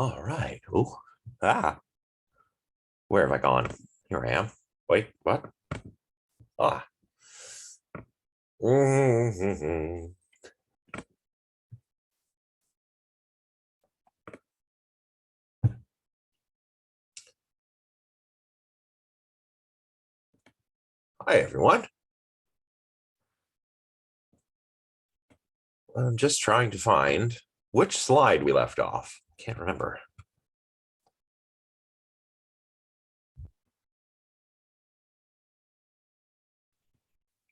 All right. Ooh. Ah. Where have I gone? Here I am. Wait, what? Ah. Mm-hmm. Hi, everyone. I'm just trying to find which slide we left off. Can't remember.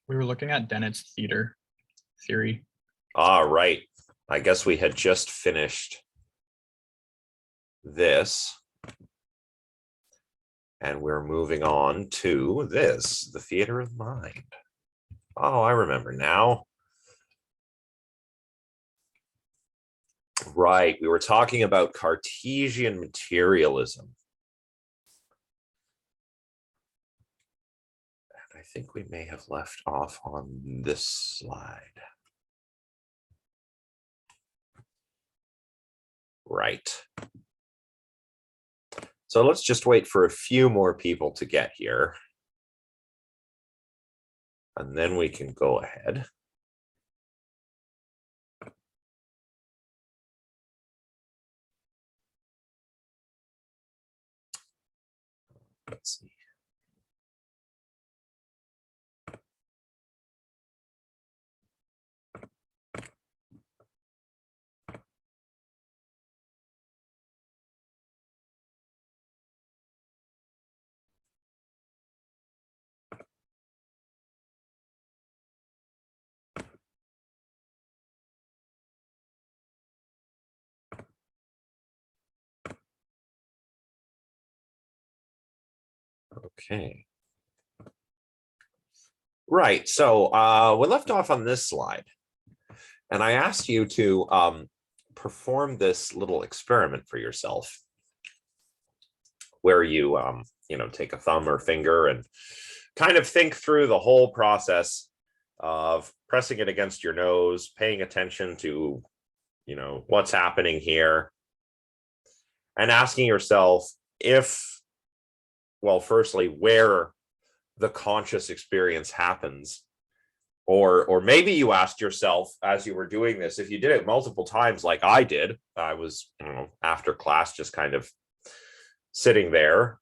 We were looking at Dennett's theater theory. Ah, right. I guess we had just finished this. And we're moving on to this, the theater of mind. Oh, I remember now. Right, we were talking about Cartesian materialism. And I think we may have left off on this slide. Right. So let's just wait for a few more people to get here. And then we can go ahead. Let's see. Okay. Right, so we left off on this slide. And I asked you to perform this little experiment for yourself, where you take a thumb or finger and kind of think through the whole process of pressing it against your nose, paying attention to, what's happening here, and asking yourself firstly, where the conscious experience happens. Or maybe you asked yourself as you were doing this, if you did it multiple times like I did, I was, after class just kind of sitting there,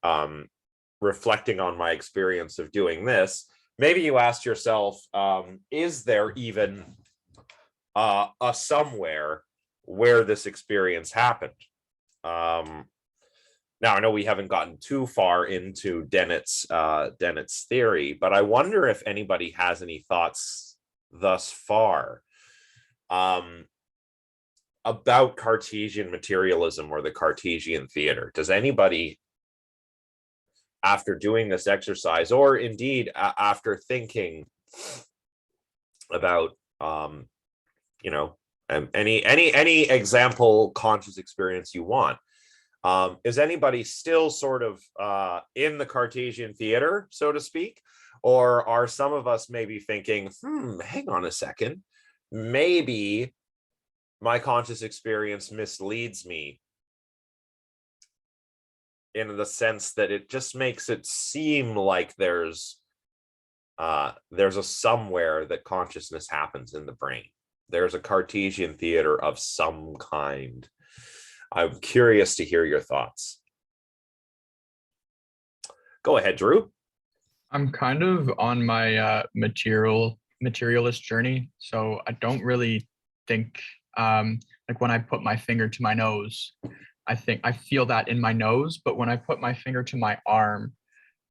reflecting on my experience of doing this. Maybe you asked yourself, is there even a somewhere where this experience happened? Now, I know we haven't gotten too far into Dennett's theory, but I wonder if anybody has any thoughts thus far about Cartesian materialism or the Cartesian theater. Does anybody, after doing this exercise, or indeed after thinking about, any example conscious experience you want, is anybody still sort of in the Cartesian theater, so to speak? Or are some of us maybe thinking, hang on a second, maybe my conscious experience misleads me in the sense that it just makes it seem like there's a somewhere that consciousness happens in the brain. There's a Cartesian theater of some kind. I'm curious to hear your thoughts. Go ahead, Drew. I'm kind of on my materialist journey, so I don't really think like when I put my finger to my nose, I feel that in my nose, but when I put my finger to my arm,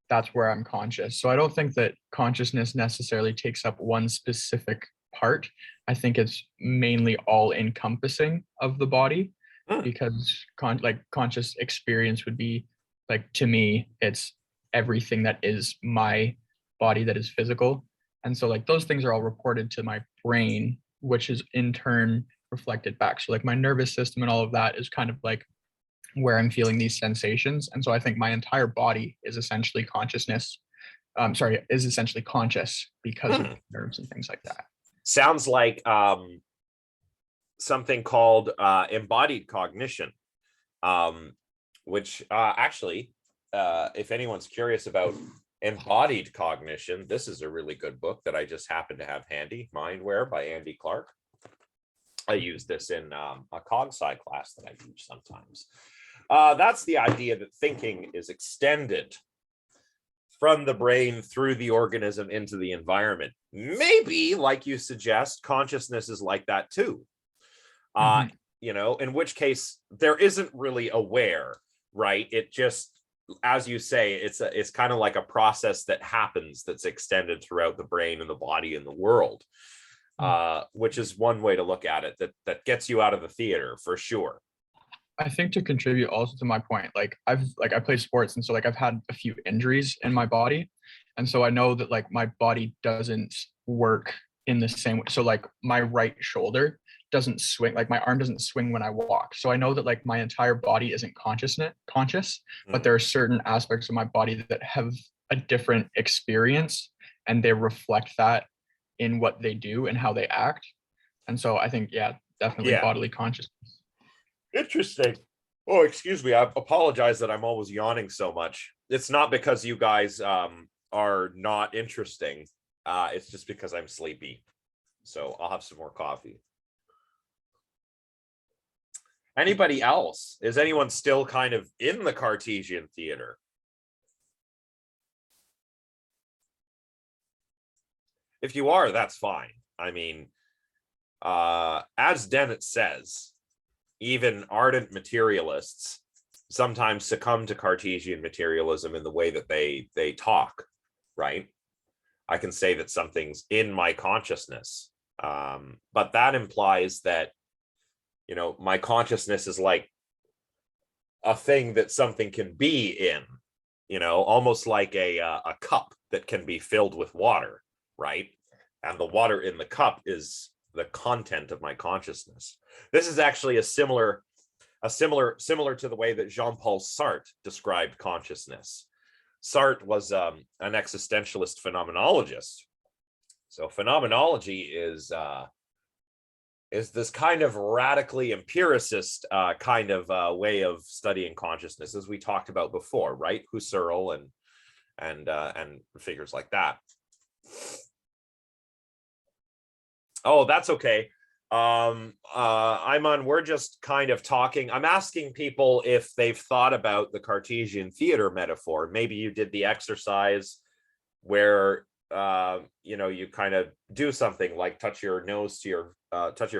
that's where I'm conscious. So I don't think that consciousness necessarily takes up one specific part. I think it's mainly all encompassing of the body, because conscious experience would be, like, to me, it's everything that is my body that is physical. And so, like, those things are all reported to my brain, which is in turn reflected back. So like my nervous system and all of that is kind of like where I'm feeling these sensations. And so I think my entire body is essentially consciousness. Is essentially conscious because of nerves and things like that. Sounds like something called embodied cognition. which actually, if anyone's curious about Embodied Cognition, this is a really good book that I just happen to have handy, Mindware by Andy Clark. I use this in a cog sci class that I teach sometimes. That's the idea that thinking is extended from the brain through the organism into the environment. Maybe, like you suggest, consciousness is like that too. You know, in which case there isn't really aware, right? It just, as you say, it's kind of like a process that happens that's extended throughout the brain and the body and the world, which is one way to look at it, that gets you out of the theater for sure. I think to contribute also to my point, like I play sports, and so like I've had a few injuries in my body, and so I know that like my body doesn't work in the same way. So like my right shoulder doesn't swing, like my arm doesn't swing when I walk. So I know that like my entire body isn't conscious, but there are certain aspects of my body that have a different experience, and they reflect that in what they do and how they act. And so I think, yeah, definitely bodily consciousness. Interesting. Oh, excuse me. I apologize that I'm always yawning so much. It's not because you guys are not interesting. It's just because I'm sleepy. So I'll have some more coffee. Anybody else? Is anyone still kind of in the Cartesian theater? If you are, that's fine. I mean, as Dennett says, even ardent materialists sometimes succumb to Cartesian materialism in the way that they talk, right? I can say that something's in my consciousness, but that implies that, you know, my consciousness is like a thing that something can be in, you know, almost like a cup that can be filled with water, right? And the water in the cup is the content of my consciousness. This is actually similar to the way that Jean-Paul Sartre described consciousness. Sartre was an existentialist phenomenologist. So phenomenology is this kind of radically empiricist kind of way of studying consciousness, as we talked about before, right? Husserl and figures like that. Oh, that's okay. We're just kind of talking. I'm asking people if they've thought about the Cartesian theater metaphor. Maybe you did the exercise where you know, you kind of do something like touch your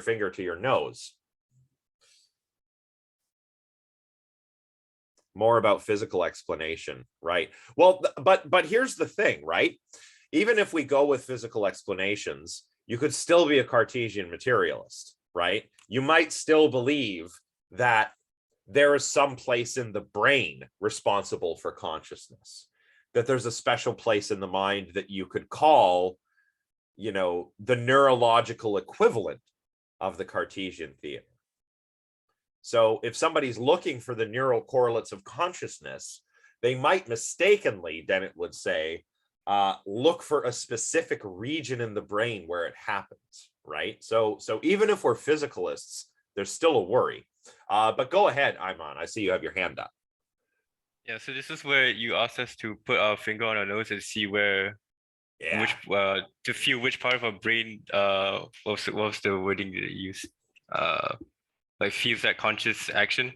finger to your nose. More about physical explanation, right? Well, but here's the thing, right? Even if we go with physical explanations, you could still be a Cartesian materialist, right? You might still believe that there is some place in the brain responsible for consciousness, that there's a special place in the mind that you could call, you know, the neurological equivalent of the Cartesian theater. So if somebody's looking for the neural correlates of consciousness, they might mistakenly, Dennett would say, look for a specific region in the brain where it happens, right? So even if we're physicalists, there's still a worry. But go ahead, Iman. I see you have your hand up. Yeah, so this is where you asked us to put our finger on our nose and see where, to feel which part of our brain, what was the wording that you used? Like feels that conscious action.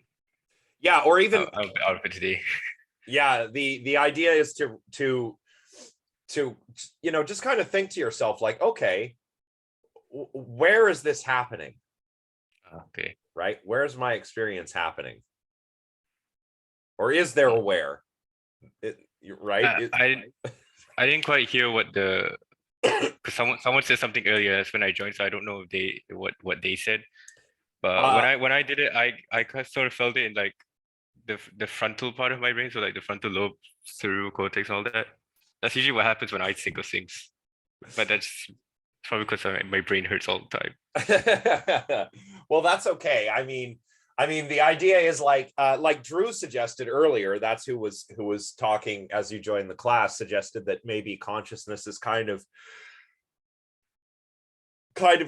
Yeah, or even out of it today. Yeah, the idea is to you know, just kind of think to yourself like, okay, where is this happening? Okay. Right? Where's my experience happening? Or is there a where? Right? I didn't quite hear what the because someone said something earlier. That's when I joined, so I don't know if what they said. But when I did it, I sort of felt it in like the frontal part of my brain, so like the frontal lobe, cerebral cortex, all that. That's usually what happens when I think of things. But that's probably because my brain hurts all the time. Well, that's okay. I mean, the idea is like Drew suggested earlier. That's who was talking as you joined the class. Suggested that maybe consciousness is kind of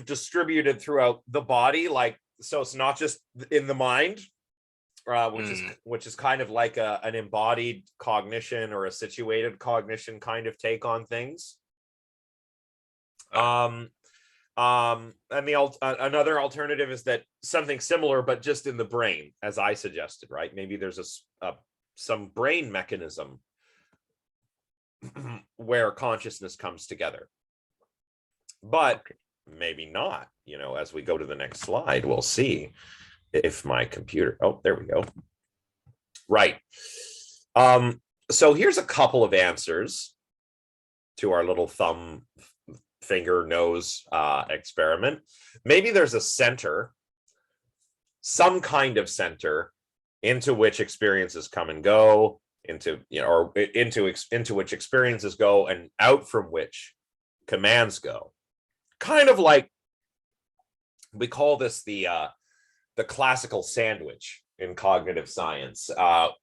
distributed throughout the body, like, so it's not just in the mind. which is kind of like an embodied cognition or a situated cognition kind of take on things. And another alternative is that something similar, but just in the brain, as I suggested, right? Maybe there's some brain mechanism where consciousness comes together, but maybe not. As we go to the next slide, we'll see if my computer, oh, there we go. Right. So here's a couple of answers to our little thumb, finger, nose experiment. Maybe there's a center, some kind of center into which experiences come and go, into which experiences go and out from which commands go. Kind of like, we call this the classical sandwich in cognitive science.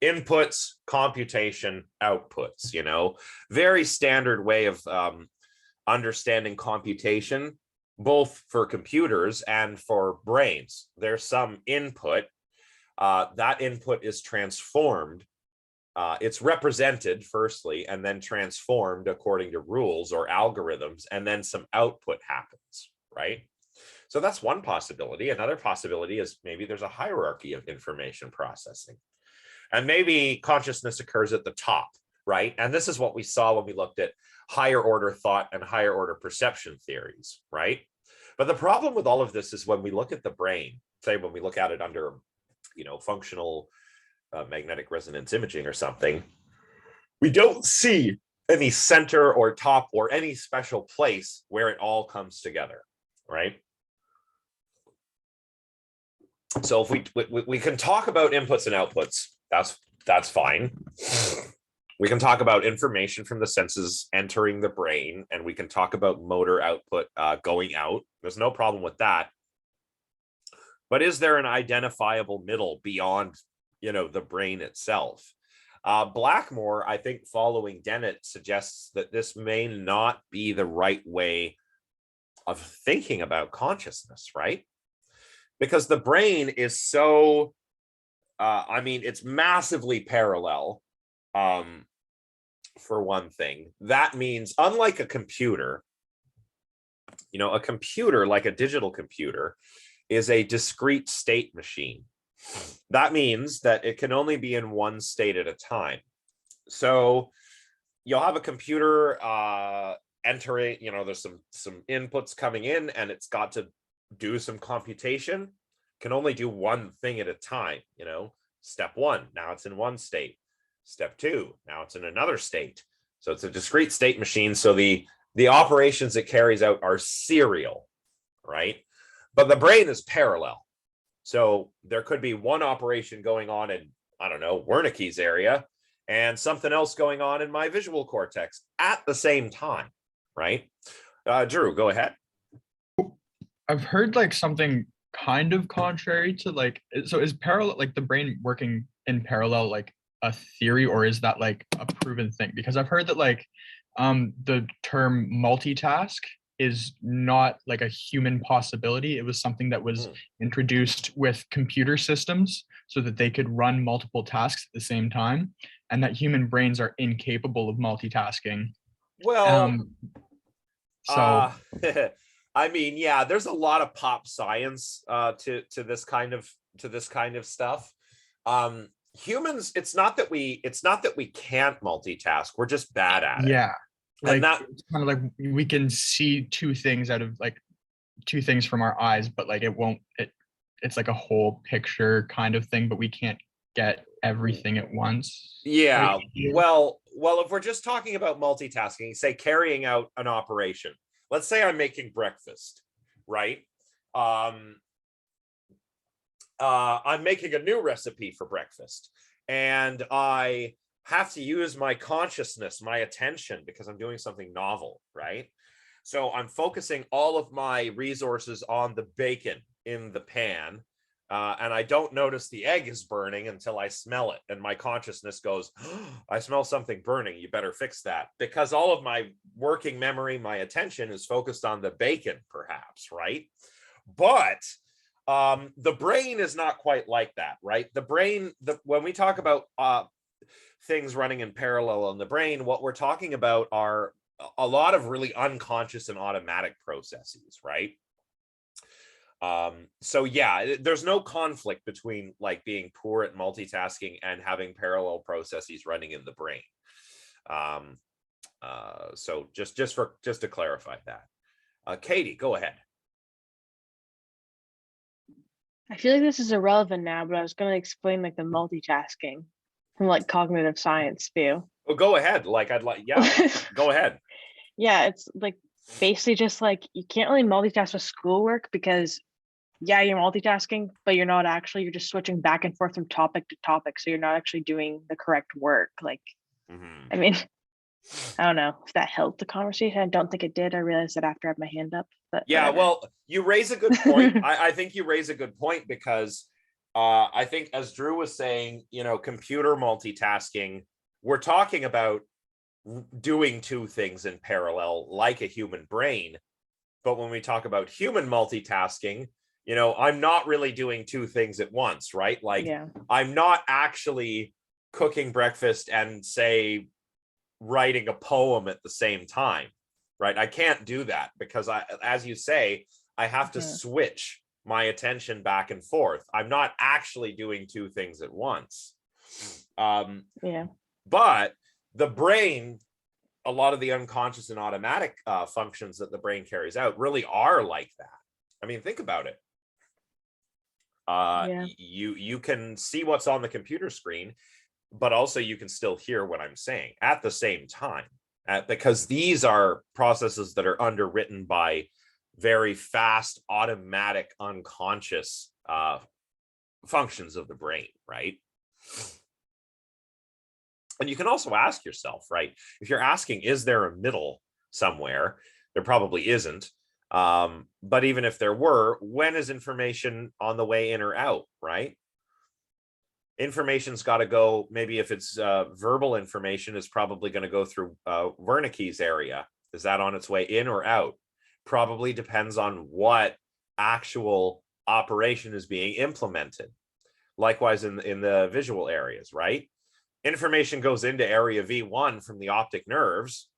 Inputs, computation, outputs, very standard way of understanding computation, both for computers and for brains. There's some input. That input is transformed. It's represented firstly, and then transformed according to rules or algorithms, and then some output happens, right? So that's one possibility. Another possibility is maybe there's a hierarchy of information processing. And maybe consciousness occurs at the top, right? And this is what we saw when we looked at higher order thought and higher order perception theories, right? But the problem with all of this is when we look at the brain, say when we look at it under, functional magnetic resonance imaging or something, we don't see any center or top or any special place where it all comes together, right? So if we can talk about inputs and outputs, that's fine. We can talk about information from the senses entering the brain, and we can talk about motor output going out. There's no problem with that. But is there an identifiable middle beyond, the brain itself? Blackmore, I think, following Dennett, suggests that this may not be the right way of thinking about consciousness, right? Because the brain is so, it's massively parallel, for one thing. That means, unlike a computer, a computer, like a digital computer, is a discrete state machine. That means that it can only be in one state at a time. So you'll have a computer entering, there's some inputs coming in, and it's got to do some computation. Can only do one thing at a time. Step one, now it's in one state. Step two, now it's in another state. So it's a discrete state machine. So the operations it carries out are serial, right? But the brain is parallel. So there could be one operation going on in, Wernicke's area, and something else going on in my visual cortex at the same time, right? Drew, go ahead. I've heard something kind of contrary to so is parallel, the brain working in parallel, a theory, or is that a proven thing? Because I've heard that the term multitask is not a human possibility. It was something that was introduced with computer systems so that they could run multiple tasks at the same time, and that human brains are incapable of multitasking. Well, yeah, there's a lot of pop science to this kind of stuff. Humans, it's not that we can't multitask. We're just bad at it. Yeah. And that, it's kind of we can see two things from our eyes, but it's a whole picture kind of thing, but we can't get everything at once. Yeah. Well, if we're just talking about multitasking, say carrying out an operation. Let's say I'm making breakfast, right? I'm making a new recipe for breakfast, and I have to use my consciousness, my attention, because I'm doing something novel, right? So I'm focusing all of my resources on the bacon in the pan, and I don't notice the egg is burning until I smell it, and my consciousness goes, oh, I smell something burning, you better fix that, because all of my working memory, my attention is focused on the bacon, perhaps, right? But The brain is not quite like that, right? The brain, when we talk about things running in parallel in the brain, what we're talking about are a lot of really unconscious and automatic processes, right? So yeah, there's no conflict between like being poor at multitasking and having parallel processes running in the brain. So just to clarify that. Katie, go ahead. I feel like this is irrelevant now, but I was going to explain like the multitasking from like cognitive science view. Well, go ahead. Like yeah, go ahead. Yeah, it's like basically just like you can't really multitask with schoolwork because yeah, you're multitasking, but you're not actually, you're just switching back and forth from topic to topic. So you're not actually doing the correct work. Like, I mean, I don't know if that helped the conversation. I don't think it did. I realized that after I had my hand up. But yeah, whatever. well, you raise a good point. I think you raise a good point because I think, as Drew was saying, you know, computer multitasking, we're talking about doing two things in parallel like a human brain. But when we talk about human multitasking, you know, I'm not really doing two things at once, right? Like, yeah. I'm not actually cooking breakfast and, say, writing a poem at the same time, right? I can't do that because as you say, I have to switch my attention back and forth. I'm not actually doing two things at once. Yeah. But the brain, a lot of the unconscious and automatic functions that the brain carries out really are like that. I mean, think about it. You can see what's on the computer screen, but also you can still hear what I'm saying at the same time, because these are processes that are underwritten by very fast, automatic, unconscious functions of the brain, right? And you can also ask yourself, right? If you're asking, is there a middle somewhere? There probably isn't. But even if there were, when is information on the way in or out, right? Information's got to go, maybe if it's verbal information, is probably going to go through Wernicke's area. Is that on its way in or out? Probably depends on what actual operation is being implemented. Likewise in the visual areas, right? Information goes into area V1 from the optic nerves,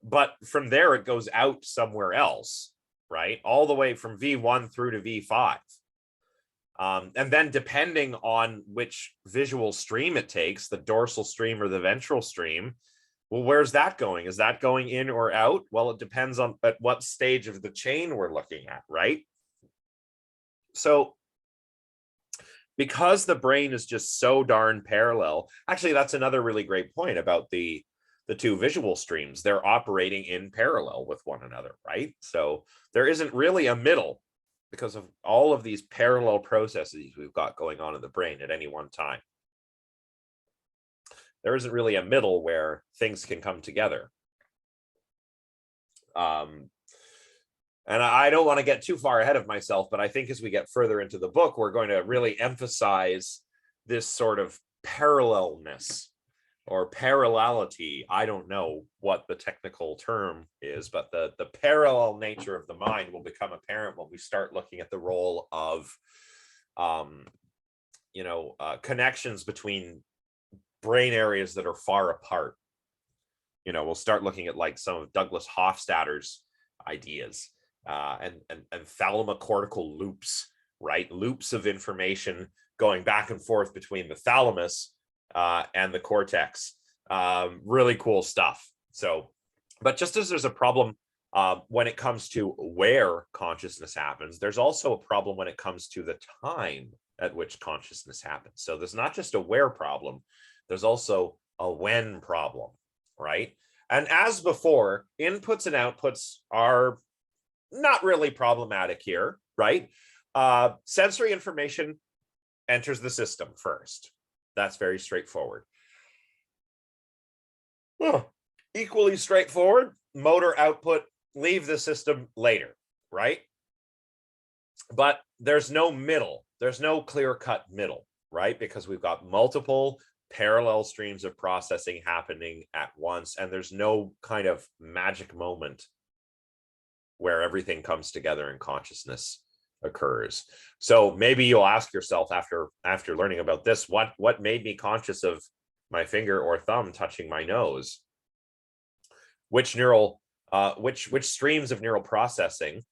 but from there it goes out somewhere else, right? All the way from V1 through to V5. And then depending on which visual stream it takes, the dorsal stream or the ventral stream, well, where's that going? Is that going in or out? Well, it depends on at what stage of the chain we're looking at, right? So because the brain is just so darn parallel, actually, that's another really great point about the two visual streams. They're operating in parallel with one another, right? So there isn't really a middle because of all of these parallel processes we've got going on in the brain at any one time. There isn't really a middle where things can come together. And I don't want to get too far ahead of myself, but I think as we get further into the book, we're going to really emphasize this sort of parallelness or parallelity. I don't know what the technical term is, but the parallel nature of the mind will become apparent when we start looking at the role of, connections between brain areas that are far apart. You know, we'll start looking at like some of Douglas Hofstadter's ideas. And thalamocortical loops, right? Loops of information going back and forth between the thalamus and the cortex. Really cool stuff. So, but just as there's a problem when it comes to where consciousness happens, there's also a problem when it comes to the time at which consciousness happens. So there's not just a where problem, there's also a when problem, right? And as before, inputs and outputs are not really problematic here, right? Sensory information enters the system first. That's very straightforward. Equally straightforward, motor output, leave the system later, right? But there's no middle. There's no clear-cut middle, right? Because we've got multiple parallel streams of processing happening at once, and there's no kind of magic moment where everything comes together in consciousness occurs. So maybe you'll ask yourself after learning about this, what made me conscious of my finger or thumb touching my nose? Which streams of neural processing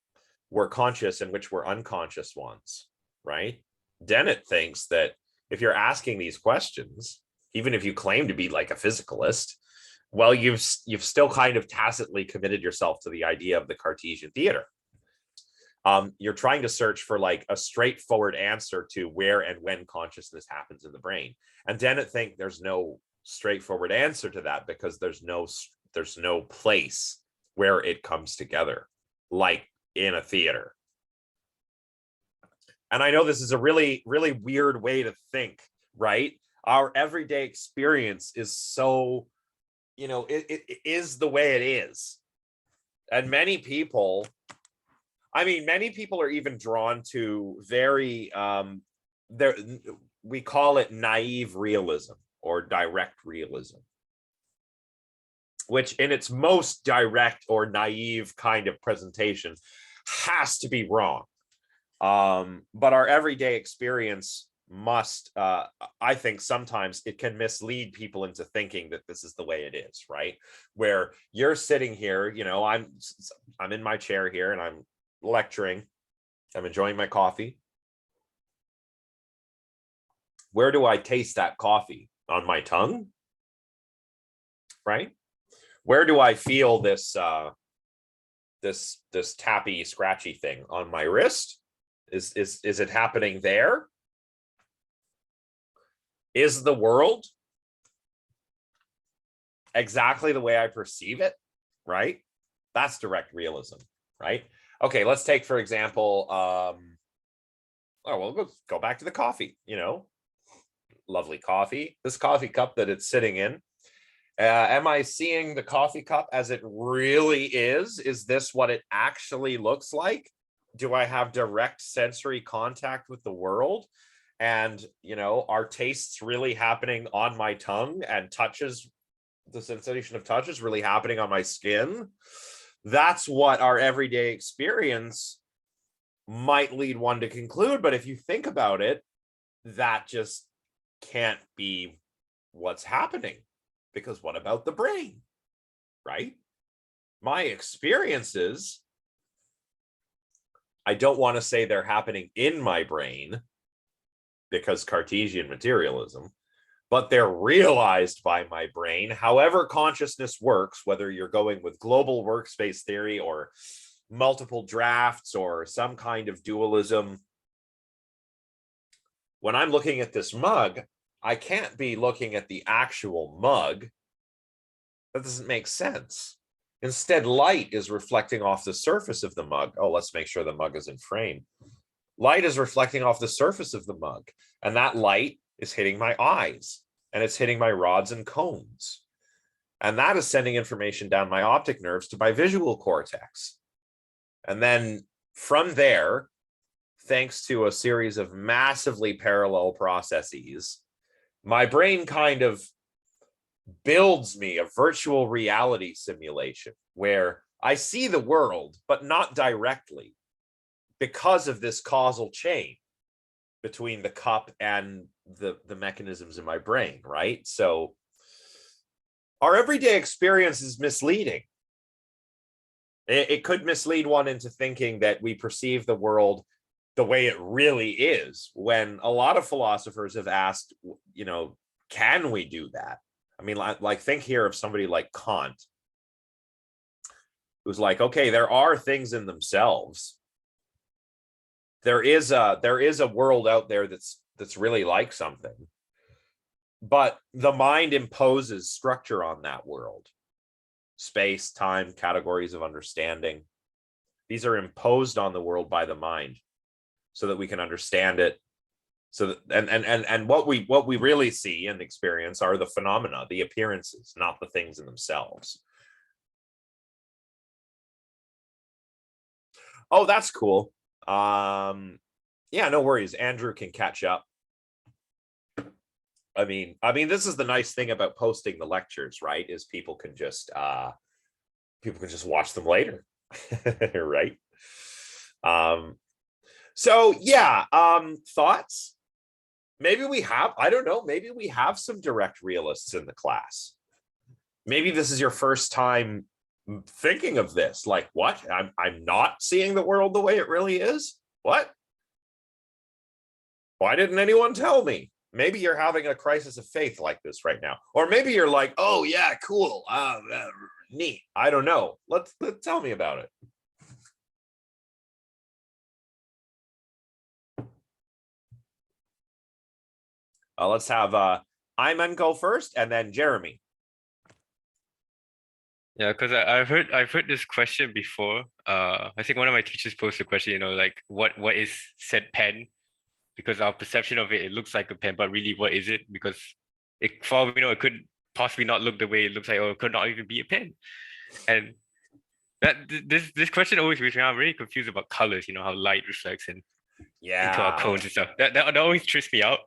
were conscious and which were unconscious ones, right? Dennett thinks that if you're asking these questions, even if you claim to be like a physicalist, well, you've still kind of tacitly committed yourself to the idea of the Cartesian theater. You're trying to search for like a straightforward answer to where and when consciousness happens in the brain. And Dennett thinks there's no straightforward answer to that because there's no place where it comes together, like in a theater. And I know this is a really, really weird way to think, right? Our everyday experience is so, it is the way it is. And many people are even drawn to very, we call it naive realism or direct realism, which in its most direct or naive kind of presentation has to be wrong. But our everyday experience must, I think sometimes it can mislead people into thinking that this is the way it is, right? Where you're sitting here, I'm in my chair here and I'm lecturing, I'm enjoying my coffee. Where do I taste that coffee? On my tongue, right? Where do I feel this this tappy, scratchy thing? On my wrist? Is it happening there? Is the world exactly the way I perceive it? Right? That's direct realism, right? Okay, let's take, for example, we'll go back to the coffee, lovely coffee. This coffee cup that it's sitting in. Am I seeing the coffee cup as it really is? Is this what it actually looks like? Do I have direct sensory contact with the world? And, are tastes really happening on my tongue, and touches, the sensation of touch is really happening on my skin? That's what our everyday experience might lead one to conclude. But if you think about it, that just can't be what's happening, because what about the brain, right? My experiences, I don't want to say they're happening in my brain because Cartesian materialism, but they're realized by my brain. However consciousness works, whether you're going with global workspace theory or multiple drafts or some kind of dualism. When I'm looking at this mug, I can't be looking at the actual mug. That doesn't make sense. Instead, light is reflecting off the surface of the mug. Oh, let's make sure the mug is in frame. Light is reflecting off the surface of the mug, and that light is hitting my eyes, and it's hitting my rods and cones. And that is sending information down my optic nerves to my visual cortex. And then from there, thanks to a series of massively parallel processes, my brain kind of builds me a virtual reality simulation where I see the world, but not directly, because of this causal chain between the cup and the mechanisms in my brain, right? So our everyday experience is misleading. It could mislead one into thinking that we perceive the world the way it really is, when a lot of philosophers have asked, can we do that? I mean, like think here of somebody like Kant, who's like, okay, there are things in themselves. There is a world out there that's really like something, but the mind imposes structure on that world. Space, time, categories of understanding. These are imposed on the world by the mind so that we can understand it. So that, and what we really see and experience are the phenomena, the appearances, not the things in themselves. Oh, that's cool. Yeah, no worries. Andrew can catch up. I mean, this is the nice thing about posting the lectures, right? Is people can just watch them later, right? So yeah, thoughts? Maybe we have, I don't know, maybe we have some direct realists in the class. Maybe this is your first time thinking of this. Like, what? I'm not seeing the world the way it really is? What? Why didn't anyone tell me? Maybe you're having a crisis of faith like this right now. Or maybe you're like, oh yeah, cool. Neat. I don't know. Let's tell me about it. Let's have Iman go first, and then Jeremy. Yeah, because I've heard this question before. I think one of my teachers posed the question, like what is said pen? Because our perception of it looks like a pen, but really, what is it? Because for all we know, it could possibly not look the way it looks like, or it could not even be a pen. And this question always makes me, I'm really confused about colors. How light reflects into our cones and stuff. That always trips me out.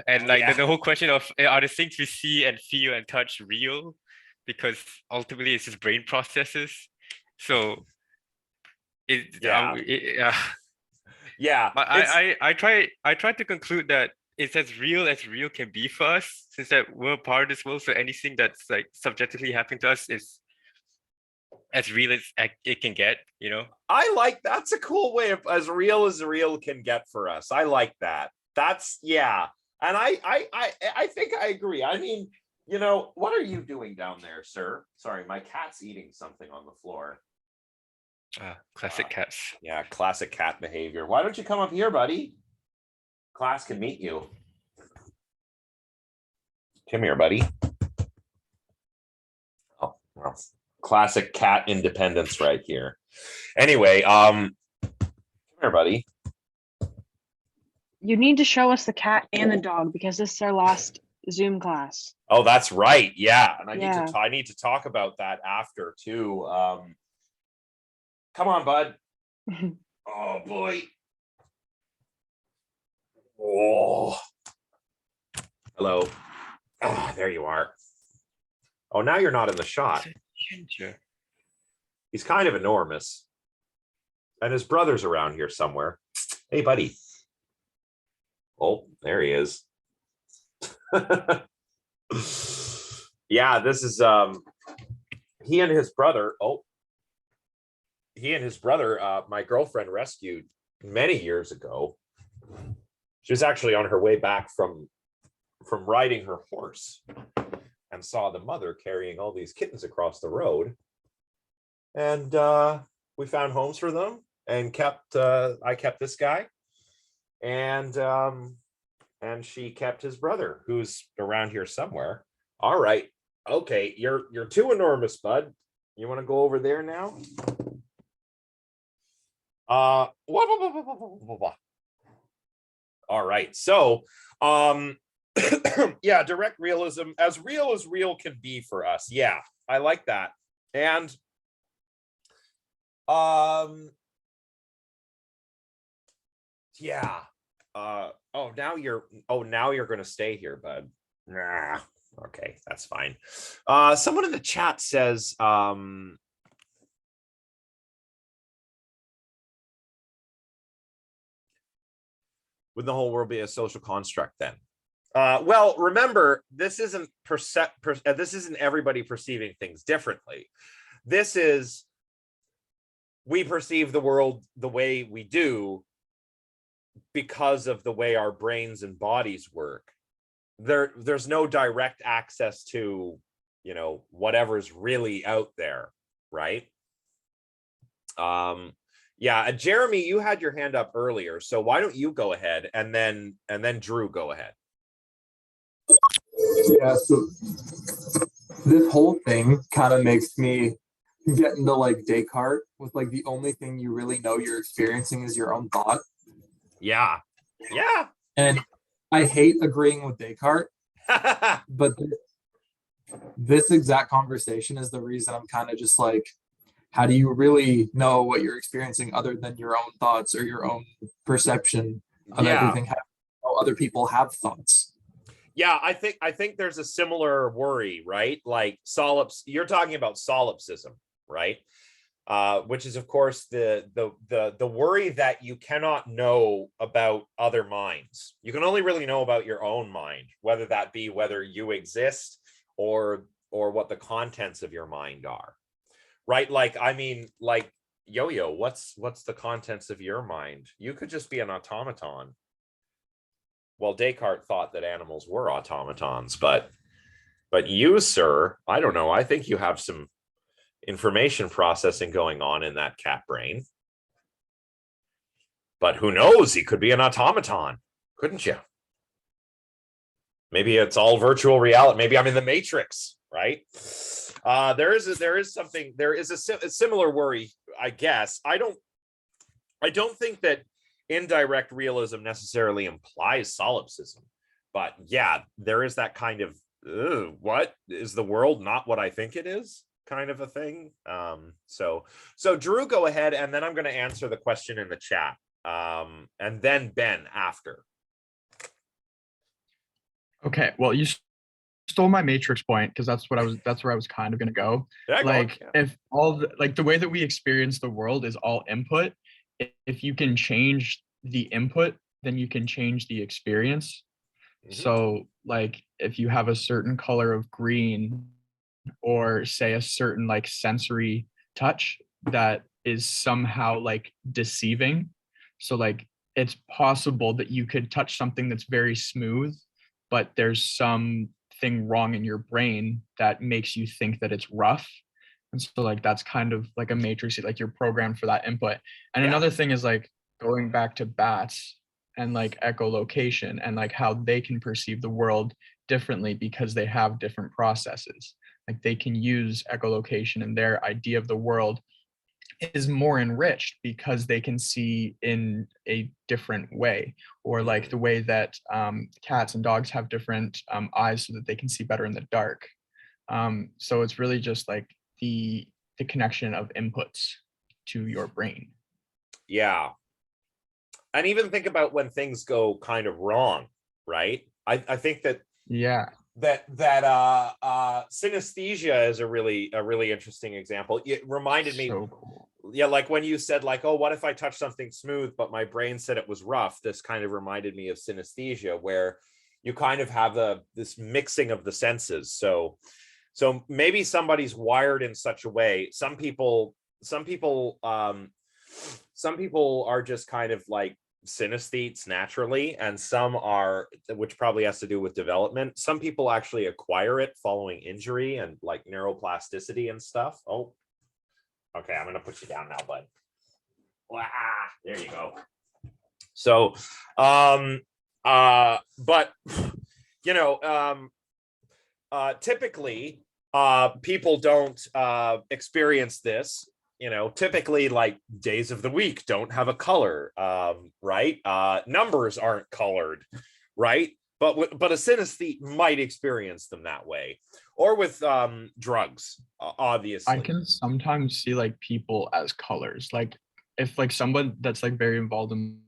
And like the whole question of, are the things we see and feel and touch real? Because ultimately it's just brain processes. So I try to conclude that it's as real can be for us, since that we're part of this world. So anything that's like subjectively happening to us is as real as it can get. I like, that's a cool way of as real can get for us. I like that. That's and I think I agree. I mean, what are you doing down there, sir? Sorry, my cat's eating something on the floor. Classic cats. Yeah, classic cat behavior. Why don't you come up here, buddy? Class can meet you. Come here, buddy. Oh, well, classic cat independence right here. Anyway, come here, buddy. You need to show us the cat and the dog because this is our last Zoom class. Oh, that's right. Yeah, and Yeah. I need to talk about that after too. Come on, bud. Oh boy. Oh. Hello. Oh, there you are. Oh, now you're not in the shot. He's kind of enormous. And his brother's around here somewhere. Hey, buddy. Oh, there he is. Yeah, this is he and his brother. My girlfriend rescued many years ago. She was actually on her way back from riding her horse and saw the mother carrying all these kittens across the road. And we found homes for them and I kept this guy. And she kept his brother, who's around here somewhere. All right. Okay, you're too enormous, bud. You want to go over there now? All right. So, yeah, direct realism, as real can be for us. Yeah, I like that. And yeah. Now you're going to stay here, bud. Nah, okay, that's fine. Someone in the chat says would the whole world be a social construct then? Well, remember, this isn't everybody perceiving things differently. This is, we perceive the world the way we do because of the way our brains and bodies work. There's no direct access to, whatever's really out there, right? Yeah, Jeremy, you had your hand up earlier, so why don't you go ahead, and then Drew, go ahead. Yeah, so this whole thing kind of makes me get into like Descartes, with like the only thing you really know you're experiencing is your own thought. Yeah. And I hate agreeing with Descartes, but this exact conversation is the reason I'm kind of just like, how do you really know what you're experiencing other than your own thoughts or your own perception of everything? How other people have thoughts. Yeah, I think there's a similar worry, right? Like you're talking about solipsism, right? which is of course the worry that you cannot know about other minds. You can only really know about your own mind, whether that be whether you exist or what the contents of your mind are, right? Like, I mean, like, Yo-Yo, what's the contents of your mind? You could just be an automaton. Well, Descartes thought that animals were automatons, but you, sir, I don't know. I think you have some information processing going on in that cat brain. But who knows? He could be an automaton, couldn't you? Maybe it's all virtual reality. Maybe I'm in the Matrix, right? There is a similar worry, I guess. I don't think that indirect realism necessarily implies solipsism, but yeah, there is that kind of what is the world not what I think it is kind of a thing. So Drew, go ahead, and then I'm going to answer the question in the chat, and then Ben after. Okay, well, you stole my matrix point, because that's where I was kind of going to go. Yeah, like go on, yeah. if like the way that we experience the world is all input, if you can change the input, then you can change the experience. Mhm. So like if you have a certain color of green, or say a certain like sensory touch that is somehow like deceiving, so like it's possible that you could touch something that's very smooth, but there's something wrong in your brain that makes you think that it's rough. And so like that's kind of like a matrix, like you're programmed for that input. And Yeah. another thing is like going back to bats and like echolocation, and like how they can perceive the world differently because they have different processes. Like they can use echolocation, and their idea of the world is more enriched because they can see in a different way, or like the way that cats and dogs have different eyes so that they can see better in the dark. So it's really just like the connection of inputs to your brain. Yeah. And even think about when things go kind of wrong, right? I think that Yeah. that synesthesia is a really interesting example. It reminded me, So cool. yeah, like when you said like, oh, what if I touched something smooth but my brain said it was rough? This kind of reminded me of synesthesia, where you kind of have this mixing of the senses. So maybe somebody's wired in such a way. Some people are just kind of like synesthetes naturally, and some are, which probably has to do with development. Some people actually acquire it following injury and like neuroplasticity and stuff. Oh, okay, I'm gonna put you down now, bud. Wow, there you go. So but you know, typically people don't experience this. You know, typically like days of the week don't have a color, right? Numbers aren't colored, right? But a synesthete might experience them that way, or with drugs, obviously. I can sometimes see like people as colors. Like if like someone that's like very involved in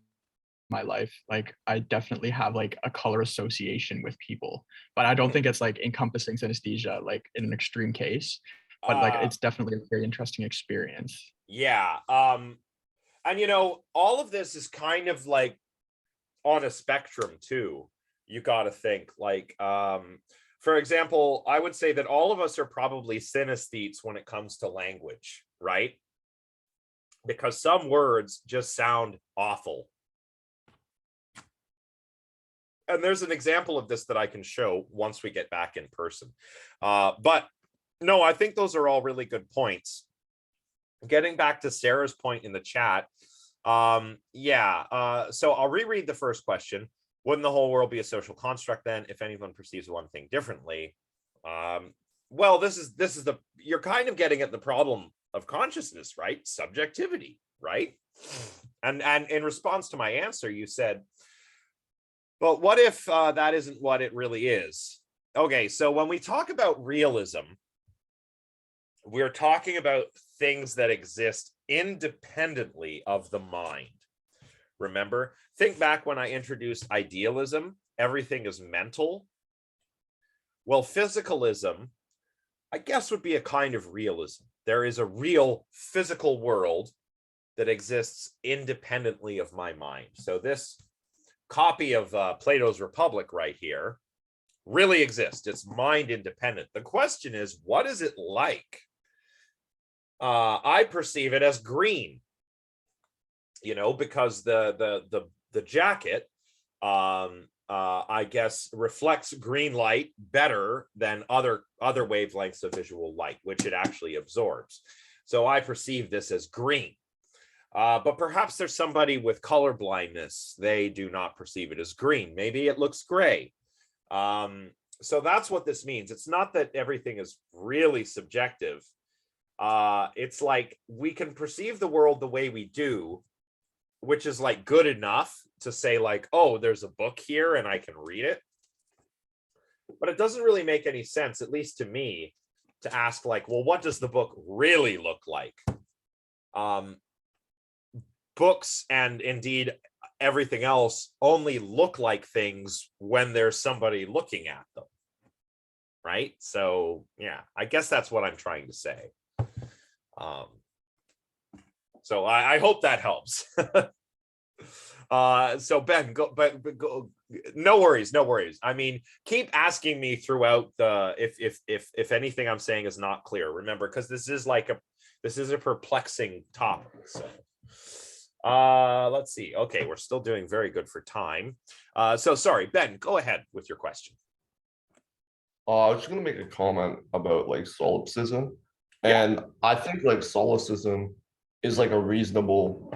my life, like I definitely have like a color association with people, but I don't think it's like encompassing synesthesia like in an extreme case. But like it's definitely a very interesting experience. Yeah. And you know, all of this is kind of like on a spectrum too. You got to think like, for example, I would say that all of us are probably synesthetes when it comes to language, right? Because some words just sound awful. And there's an example of this that I can show once we get back in person. But no, I think those are all really good points. Getting back to Sarah's point in the chat. So I'll reread the first question. Wouldn't the whole world be a social construct then if anyone perceives one thing differently? Well, this is you're kind of getting at the problem of consciousness, right? Subjectivity, right? And in response to my answer, you said, but what if that isn't what it really is? Okay, so when we talk about realism, we're talking about things that exist independently of the mind. Remember, think back when I introduced idealism, everything is mental. Well, physicalism, I guess, would be a kind of realism, there is a real physical world that exists independently of my mind. So this copy of Plato's Republic right here really exists. It's mind independent. The question is, what is it like? I perceive it as green, because the jacket, I guess, reflects green light better than other wavelengths of visual light, which it actually absorbs. So I perceive this as green. But perhaps there's somebody with color blindness. They do not perceive it as green. Maybe it looks gray. So that's what this means. It's not that everything is really subjective. It's like we can perceive the world the way we do, which is like good enough to say like, oh, there's a book here and I can read it. But it doesn't really make any sense, at least to me, to ask like, well, what does the book really look like? Books and indeed everything else only look like things when there's somebody looking at them, right? So yeah, I guess that's what I'm trying to say. So I hope that helps. So Ben, go, no worries. I mean, keep asking me throughout the if anything I'm saying is not clear. Remember, because this is a perplexing topic. So let's see. Okay, we're still doing very good for time. So sorry, Ben, go ahead with your question. I was just gonna make a comment about like solipsism. Yeah. And I think like solipsism is like a reasonable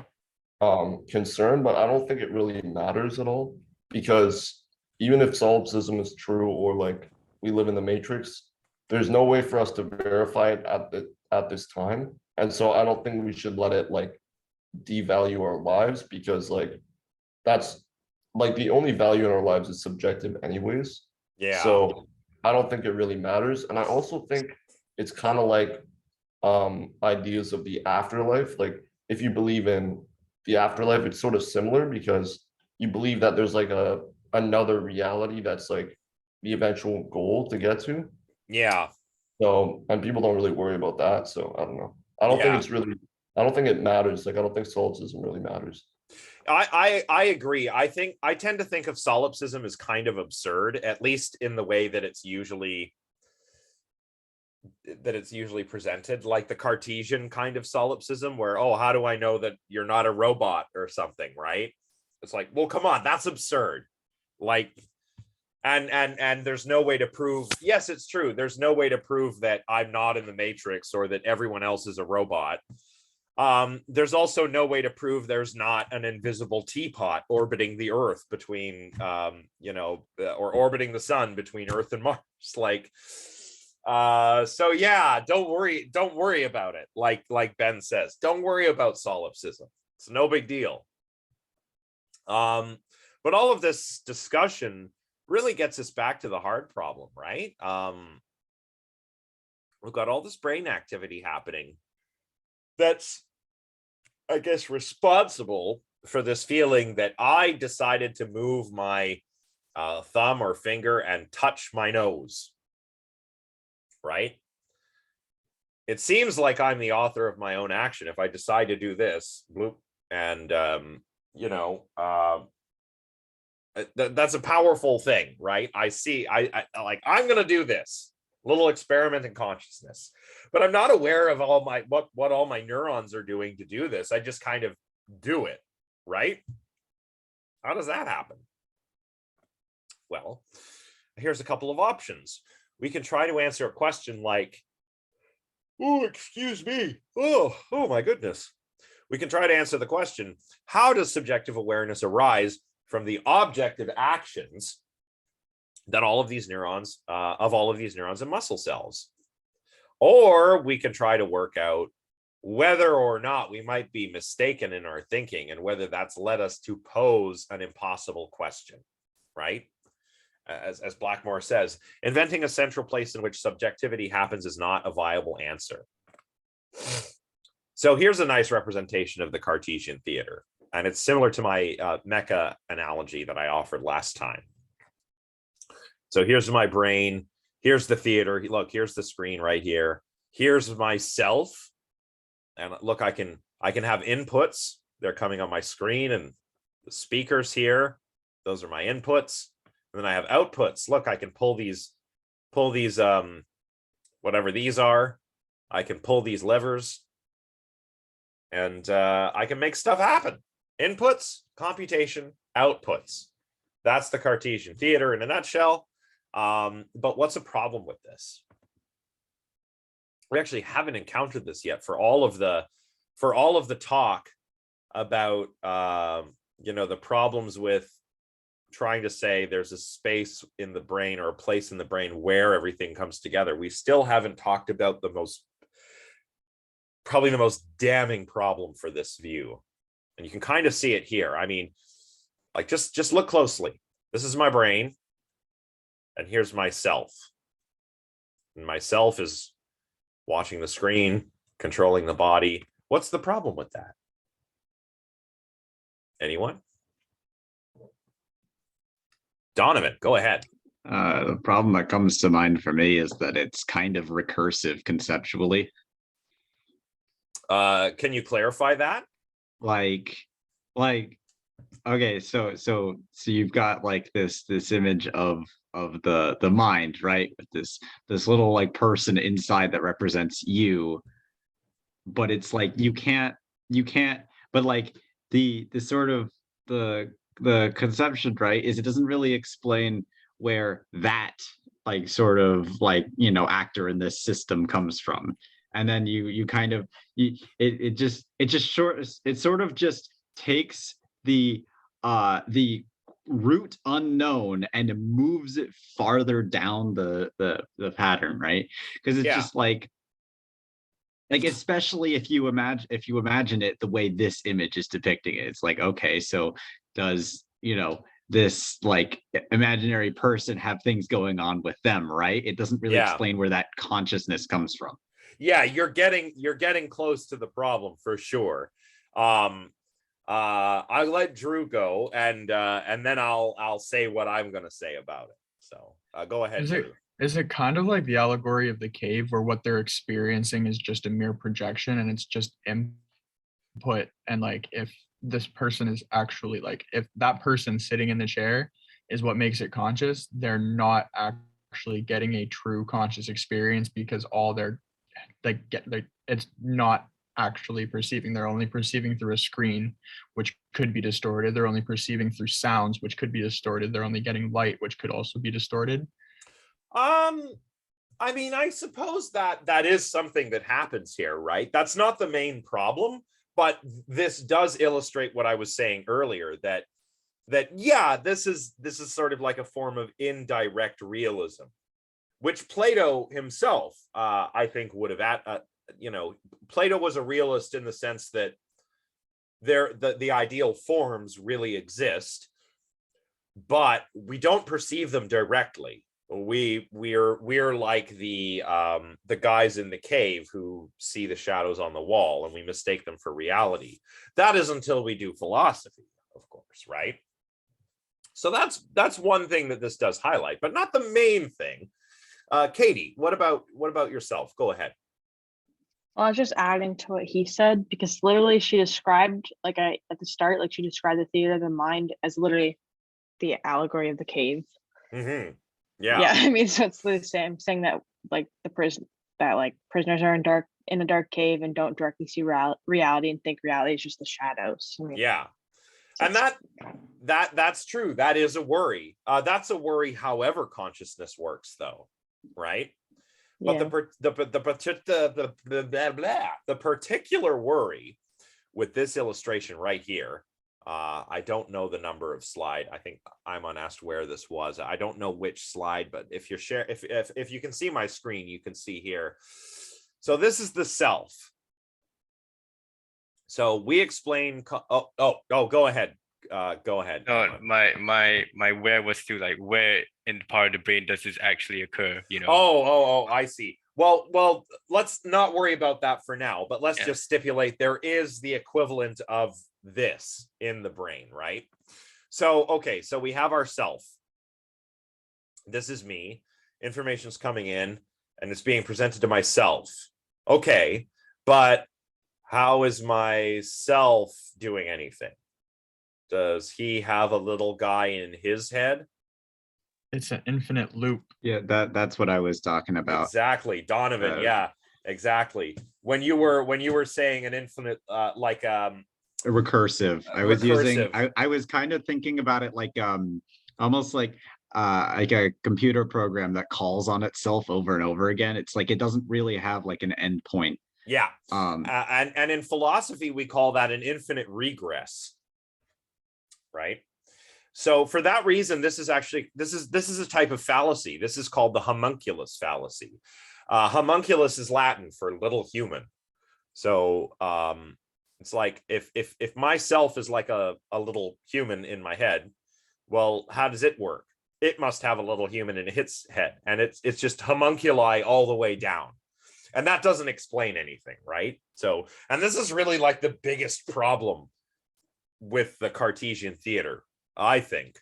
concern, but I don't think it really matters at all, because even if solipsism is true or like we live in the matrix, there's no way for us to verify it at this time. And so I don't think we should let it like devalue our lives, because like that's like the only value in our lives is subjective anyways. Yeah. So I don't think it really matters. And I also think it's kind of like ideas of the afterlife. Like if you believe in the afterlife, it's sort of similar, because you believe that there's like another reality that's like the eventual goal to get to. Yeah. So, and people don't really worry about that. So I don't know. I don't think it matters. Like I don't think solipsism really matters. I agree. I tend to think of solipsism as kind of absurd, at least in the way that it's usually presented, like the Cartesian kind of solipsism, where, oh, how do I know that you're not a robot or something, right? It's like, well, come on, that's absurd. Like, and there's no way to prove, yes, it's true, there's no way to prove that I'm not in the matrix or that everyone else is a robot. There's also no way to prove there's not an invisible teapot orbiting the Earth between, or orbiting the sun between Earth and Mars. Like, so yeah, don't worry about it. Like Ben says, don't worry about solipsism. It's no big deal. But all of this discussion really gets us back to the hard problem, right? We've got all this brain activity happening that's, I guess, responsible for this feeling that I decided to move my thumb or finger and touch my nose, right? It seems like I'm the author of my own action. If I decide to do this, bloop, and that's a powerful thing, right? I see, I like, I'm gonna do this little experiment in consciousness, but I'm not aware of all my what all my neurons are doing to do this. I just kind of do it, right? How does that happen? Well, here's a couple of options. We can try to answer a question like, oh, excuse me, oh my goodness. We can try to answer the question, how does subjective awareness arise from the objective actions that all of these neurons, and muscle cells? Or we can try to work out whether or not we might be mistaken in our thinking, and whether that's led us to pose an impossible question, right? As Blackmore says, inventing a central place in which subjectivity happens is not a viable answer. So here's a nice representation of the Cartesian theater, and it's similar to my mecha analogy that I offered last time. So here's my brain, here's the theater, look, here's the screen right here. Here's myself. And look, I can have inputs. They're coming on my screen, and the speakers here, those are my inputs. And then I have outputs. Look, I can pull these whatever these are. I can pull these levers, and I can make stuff happen. Inputs, computation, outputs. That's the Cartesian theater in a nutshell. But what's the problem with this? We actually haven't encountered this yet for all of the talk about the problems with trying to say there's a space in the brain or a place in the brain where everything comes together. We still haven't talked about probably the most damning problem for this view. And you can kind of see it here. I mean, like just look closely. This is my brain, and here's myself. And myself is watching the screen, controlling the body. What's the problem with that? Anyone? Donovan, go ahead. The problem that comes to mind for me is that it's kind of recursive conceptually. Can you clarify that? Like, okay, so you've got like this image of the mind, right? With this little like person inside that represents you, but it's like you can't, but like the sort of the conception, right, is it doesn't really explain where that like sort of like actor in this system comes from. And then it sort of just takes the root unknown and moves it farther down the pattern, right? Because it's just like especially if you imagine it the way this image is depicting it. It's like, okay, so does this like imaginary person have things going on with them, right? It doesn't really explain where that consciousness comes from. Yeah, you're getting close to the problem for sure. I'll let Drew go, and then I'll say what I'm going to say about it. So go ahead, Drew. Is it kind of like the allegory of the cave, where what they're experiencing is just a mere projection and it's just input? And like, if this person is actually like, if that person sitting in the chair is what makes it conscious, they're not actually getting a true conscious experience, because all it's not actually perceiving. They're only perceiving through a screen, which could be distorted. They're only perceiving through sounds, which could be distorted. They're only getting light, which could also be distorted. I mean, I suppose that is something that happens here, right? That's not the main problem, but this does illustrate what I was saying earlier, that this is sort of like a form of indirect realism, which Plato himself, I think, would have Plato was a realist in the sense that the ideal forms really exist, but we don't perceive them directly. We're like the guys in the cave who see the shadows on the wall and we mistake them for reality. That is until we do philosophy, of course, right? So that's one thing that this does highlight, but not the main thing. Katie, what about yourself? Go ahead. Well, I was just adding to what he said, because literally she described, at the start, like she described the theater of the mind as literally the allegory of the cave. Mm-hmm. Yeah, I mean, so it's the same saying that like prisoners are in a dark cave and don't directly see reality and think reality is just the shadows. I mean, yeah, and that's true. That is a worry. That's a worry. However, consciousness works, though, right? But the particular worry with this illustration right here. I don't know the number of slide. I think Imon asked where this was. I don't know which slide, but if you can see my screen, you can see here. So this is the self. So we explain. Go ahead. Go ahead. No, my where was to like where in the part of the brain does this actually occur? Oh, I see. Well, let's not worry about that for now. But let's just stipulate there is the equivalent of this in the brain, right? So okay, so we have ourself. This is me. Information's coming in and it's being presented to myself. Okay, but how is myself doing anything? Does he have a little guy in his head? It's an infinite loop. Yeah, that's what I was talking about. Exactly, Donovan. Yeah, exactly. When you were saying an infinite, Recursive. I was Recursive. I was kind of thinking about it like almost like a computer program that calls on itself over and over again. It's like it doesn't really have like an end point. Yeah. And in philosophy, we call that an infinite regress. Right. So for that reason, this is a type of fallacy. This is called the homunculus fallacy. Homunculus is Latin for little human. So it's like if myself is like a little human in my head, well, how does it work? It must have a little human in its head, and it's just homunculi all the way down. And that doesn't explain anything, right? So, and this is really like the biggest problem with the Cartesian theater, I think,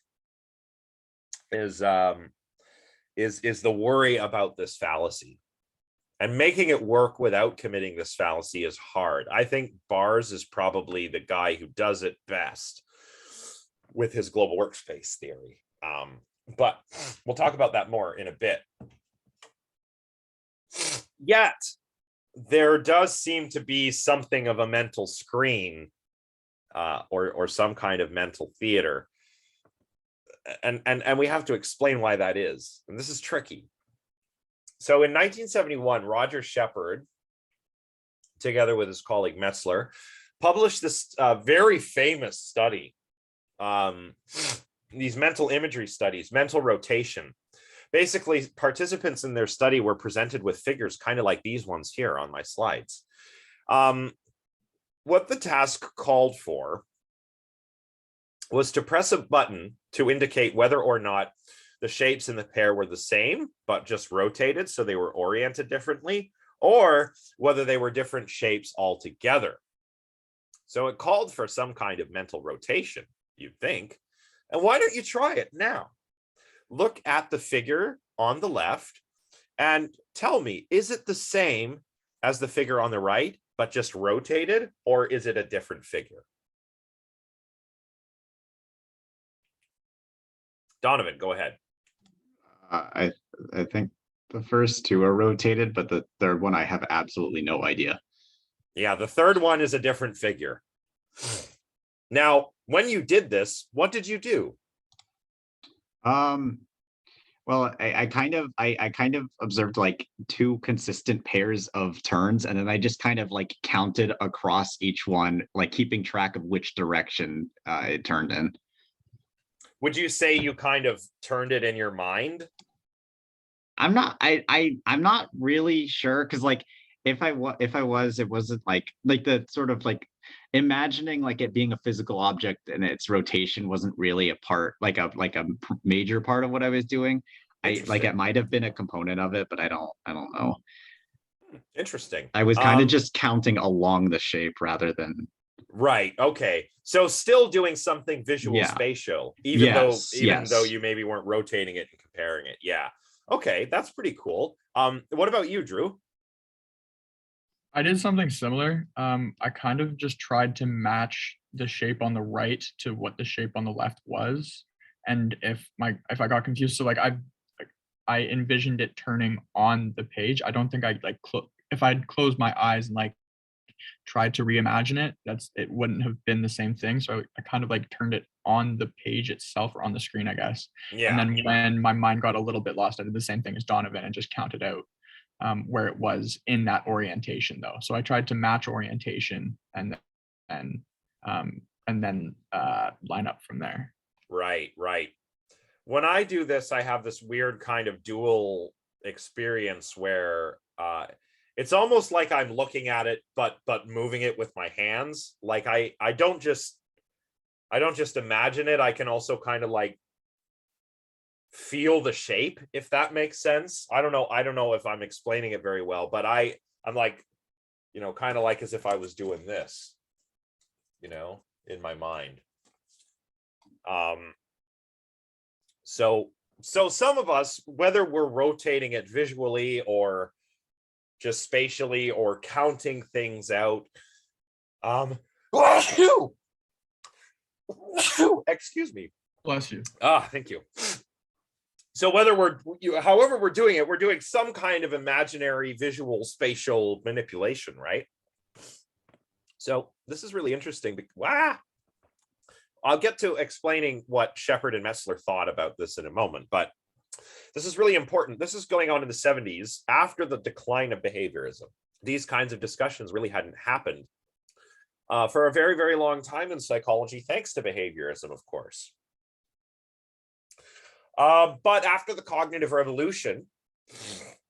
is the worry about this fallacy. And making it work without committing this fallacy is hard. I think Bars is probably the guy who does it best with his global workspace theory. But we'll talk about that more in a bit. Yet, there does seem to be something of a mental screen or some kind of mental theater. And we have to explain why that is. And this is tricky. So in 1971, Roger Shepard, together with his colleague Metzler, published this very famous study, these mental imagery studies, mental rotation. Basically, participants in their study were presented with figures kind of like these ones here on my slides. What the task called for was to press a button to indicate whether or not the shapes in the pair were the same, but just rotated, so they were oriented differently, or whether they were different shapes altogether. So it called for some kind of mental rotation, you'd think. And why don't you try it now? Look at the figure on the left and tell me, is it the same as the figure on the right, but just rotated, or is it a different figure? Donovan, go ahead. I think the first two are rotated, but the third one I have absolutely no idea. Yeah, the third one is a different figure. Now, when you did this, what did you do? Well, I kind of observed like two consistent pairs of turns, and then I just kind of like counted across each one, like keeping track of which direction it turned in. Would you say you kind of turned it in your mind? I'm not really sure, because like if I was, it wasn't like the sort of like imagining like it being a physical object and its rotation wasn't really a part, like a major part of what I was doing. I like it might have been a component of it, but I don't know. Interesting. I was kind of just counting along the shape rather than. Right. Okay. So still doing something visual spatial, even though you maybe weren't rotating it and comparing it. Yeah. Okay, that's pretty cool. What about you, Drew? I did something similar. I kind of just tried to match the shape on the right to what the shape on the left was. And if I got confused, so like I envisioned it turning on the page. I don't think I like if I'd closed my eyes and like tried to reimagine it, it wouldn't have been the same thing. So I kind of like turned it on the page itself, or on the screen, I guess. Yeah. And then when my mind got a little bit lost, I did the same thing as Donovan and just counted out where it was in that orientation, though. So I tried to match orientation and then line up from there. Right. When I do this, I have this weird kind of dual experience where it's almost like I'm looking at it, but moving it with my hands. Like I don't just imagine it. I can also kind of like feel the shape, if that makes sense. I don't know if I'm explaining it very well, but I'm like, kind of like as if I was doing this, in my mind. So some of us, whether we're rotating it visually or just spatially or counting things out. Excuse me. Bless you. Thank you. So however we're doing it, we're doing some kind of imaginary visual spatial manipulation, right? So this is really interesting. I'll get to explaining what Shepard and Metzler thought about this in a moment, but this is really important. This is going on in the 70s after the decline of behaviorism. These kinds of discussions really hadn't happened for a very, very long time in psychology, thanks to behaviorism, of course. But after the cognitive revolution,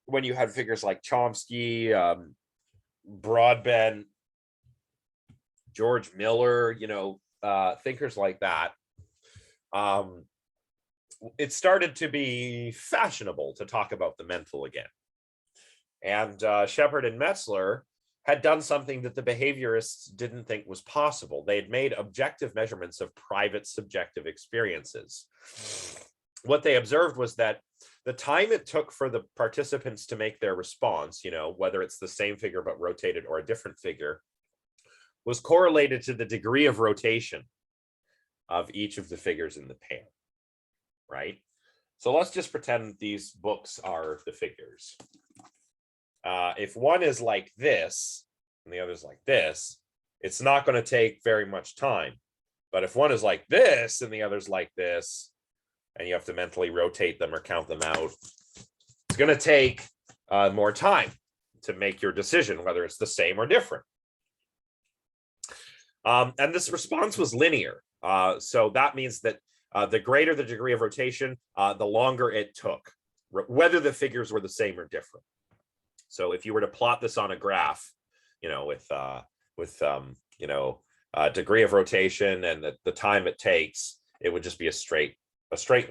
when you had figures like Chomsky, Broadbent, George Miller, thinkers like that, it started to be fashionable to talk about the mental again. And Shepard and Metzler had done something that the behaviorists didn't think was possible. They had made objective measurements of private subjective experiences. What they observed was that the time it took for the participants to make their response, whether it's the same figure but rotated or a different figure, was correlated to the degree of rotation of each of the figures in the pair, right? So let's just pretend these books are the figures. If one is like this and the other is like this, it's not going to take very much time. But if one is like this and the other's like this, and you have to mentally rotate them or count them out, it's going to take more time to make your decision, whether it's the same or different. And this response was linear. So that means that the greater the degree of rotation, the longer it took, whether the figures were the same or different. So if you were to plot this on a graph, with degree of rotation and the time it takes, it would just be a straight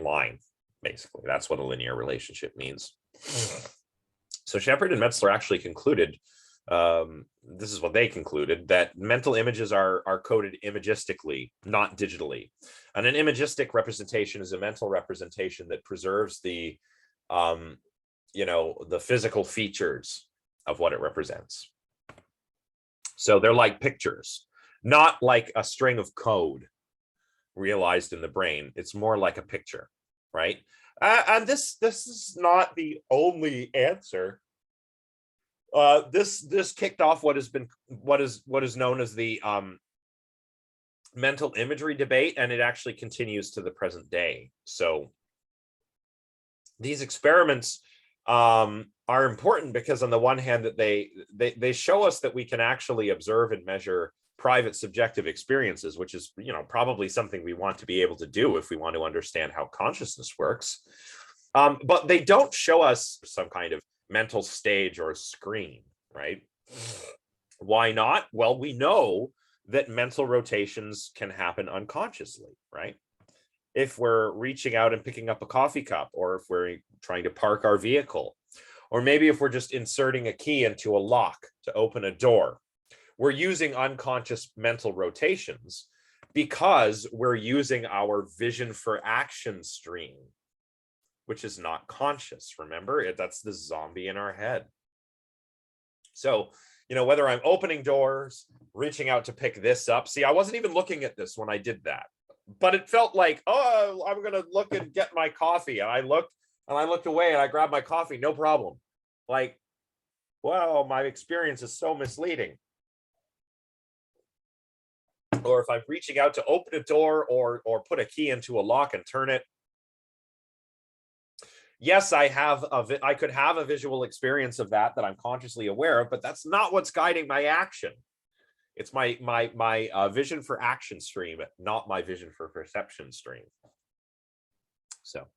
line, basically. That's what a linear relationship means. So Shepard and Metzler actually concluded, this is what they concluded, that mental images are coded imagistically, not digitally. And an imagistic representation is a mental representation that preserves the physical features of what it represents. So they're like pictures, not like a string of code realized in the brain. It's more like a picture, right? And this is not the only answer. This kicked off what is known as the mental imagery debate, and it actually continues to the present day. So these experiments are important because, on the one hand, that they show us that we can actually observe and measure private subjective experiences, which is probably something we want to be able to do if we want to understand how consciousness works. But they don't show us some kind of mental stage or screen, right? Why not? Well, we know that mental rotations can happen unconsciously, right? If we're reaching out and picking up a coffee cup, or if we're trying to park our vehicle, or maybe if we're just inserting a key into a lock to open a door, we're using unconscious mental rotations because we're using our vision for action stream, which is not conscious. Remember, that's the zombie in our head. So, whether I'm opening doors, reaching out to pick this up. See, I wasn't even looking at this when I did that, but it felt like, oh, I'm going to look and get my coffee. And I looked away and I grabbed my coffee. No problem. Like, wow, my experience is so misleading. Or if I'm reaching out to open a door or put a key into a lock and turn it. Yes, I could have a visual experience of that I'm consciously aware of, but that's not what's guiding my action. It's my vision for action stream, not my vision for perception stream. So,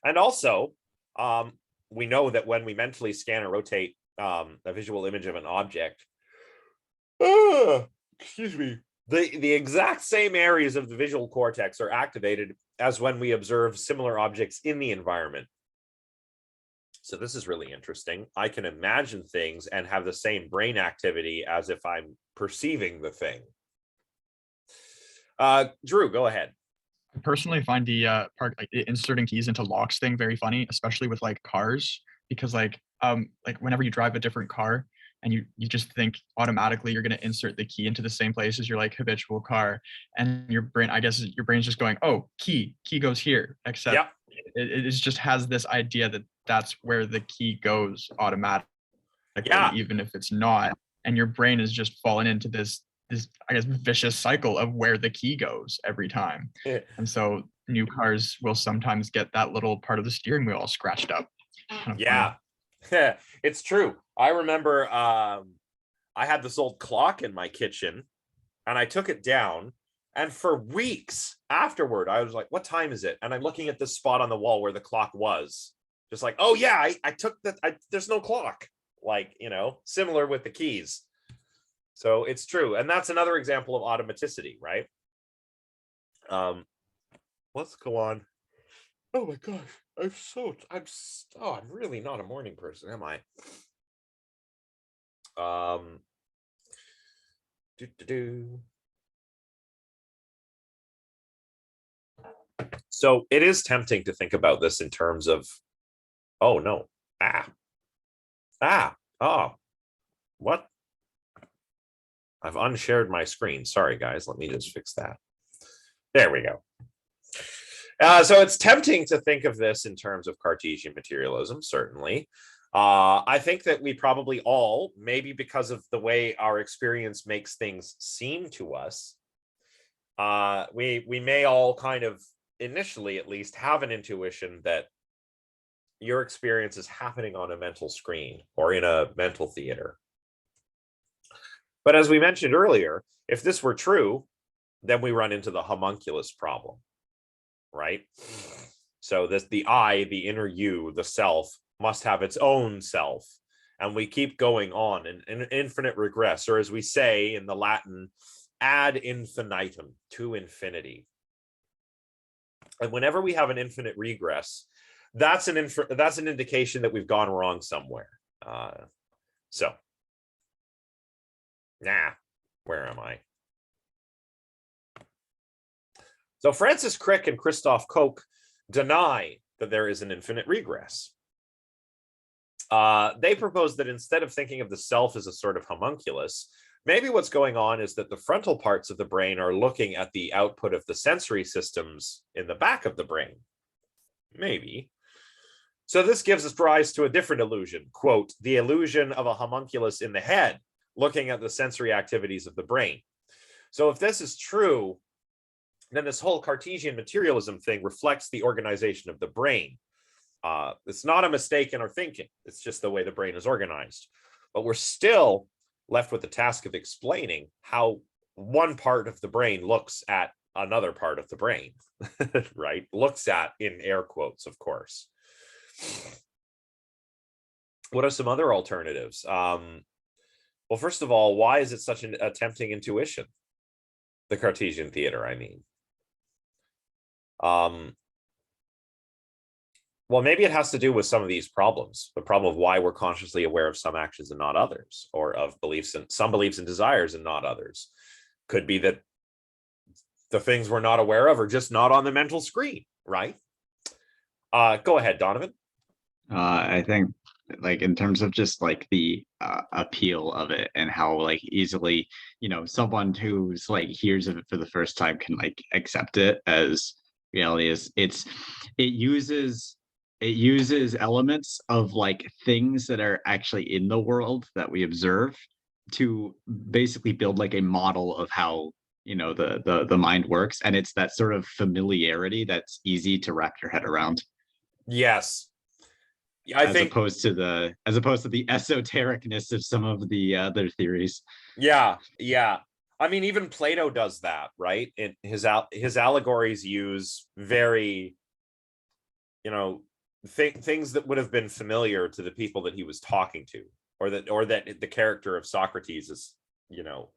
and also, we know that when we mentally scan or rotate a visual image of an object, the exact same areas of the visual cortex are activated as when we observe similar objects in the environment. So this is really interesting. I can imagine things and have the same brain activity as if I'm perceiving the thing. Drew, go ahead. I personally find the inserting keys into locks thing very funny, especially with like cars. because like whenever you drive a different car and you just think automatically you're going to insert the key into the same place as your like habitual car, and your brain, I guess your brain's just going, oh, key goes here, except Yep. it just has this idea that that's where the key goes automatically, Yeah. even if it's not, and your brain is just fallen into this I guess vicious cycle of where the key goes every time. Yeah. And so new cars will sometimes get that little part of the steering wheel all scratched up. Kind of Yeah. It's true. I remember I had this old clock in my kitchen, and I took it down, and for weeks afterward I was like, what time is it? And I'm looking at this spot on the wall where the clock was, just like, oh yeah, I took that, there's no clock. Like, you know, similar with the keys. So it's true. And that's another example of automaticity, right? Let's go on. Oh my gosh, I'm really not a morning person, am I? So it is tempting to think about this in terms of, oh no, what? I've unshared my screen. Sorry, guys. Let me just fix that. There we go. So it's tempting to think of this in terms of Cartesian materialism, certainly. I think that we probably all, maybe because of the way our experience makes things seem to us, we may all kind of, initially at least, have an intuition that your experience is happening on a mental screen or in a mental theater. But as we mentioned earlier, if this were true, then we run into the homunculus problem, right? So the I, the inner you, the self, must have its own self. And we keep going on in infinite regress, or as we say in the Latin, ad infinitum, to infinity. And whenever we have an infinite regress, that's an indication that we've gone wrong somewhere. Where am I? So Francis Crick and Christoph Koch deny that there is an infinite regress. They propose that instead of thinking of the self as a sort of homunculus, maybe what's going on is that the frontal parts of the brain are looking at the output of the sensory systems in the back of the brain. Maybe. So this gives us rise to a different illusion, quote, the illusion of a homunculus in the head, looking at the sensory activities of the brain. So if this is true, then this whole Cartesian materialism thing reflects the organization of the brain. It's not a mistake in our thinking. It's just the way the brain is organized. But we're still left with the task of explaining how one part of the brain looks at another part of the brain, right? Looks at, in air quotes, of course. What are some other alternatives? Well, first of all, why is it such a tempting intuition? The Cartesian theater, I mean. Well, maybe it has to do with some of these problems. The problem of why we're consciously aware of some actions and not others, or of some beliefs and desires and not others. Could be that the things we're not aware of are just not on the mental screen, right? Go ahead, Donovan. I think, like, in terms of just like the appeal of it and how like easily, you know, someone who's like hears of it for the first time can like accept it as reality, is it uses elements of like things that are actually in the world that we observe to basically build like a model of how, you know, the mind works, and it's that sort of familiarity that's easy to wrap your head around. Yes. As opposed to the esotericness of some of the other theories. Yeah. I mean, even Plato does that, right? His allegories use very, you know, things that would have been familiar to the people that he was talking to, or that the character of Socrates is, you know,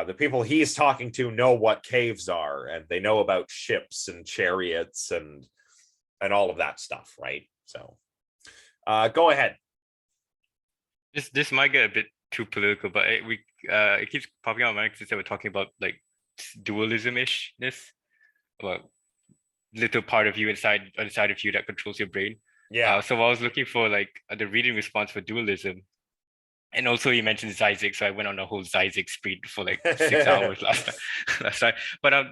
the people he's talking to know what caves are, and they know about ships and chariots and all of that stuff, right? So go ahead. This might get a bit too political, but it keeps popping out in my mind since we're talking about like dualism-ishness, about little part of you inside of you that controls your brain. Yeah. So I was looking for like the reading response for dualism. And also you mentioned Zizek, so I went on a whole Zizek spree for like 6 hours last time. last time. But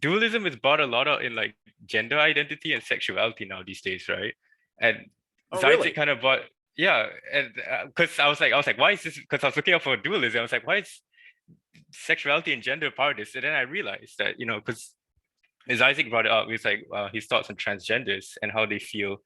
dualism is brought a lot of in like gender identity and sexuality now these days, right? And Oh, Zizek really? kind of brought, yeah, and because I was like, why is this? Because I was looking up for dualism, I was like, why is sexuality and gender part of this? And then I realized that, you know, because as Isaac brought it up, it's like his thoughts on transgenders and how they feel,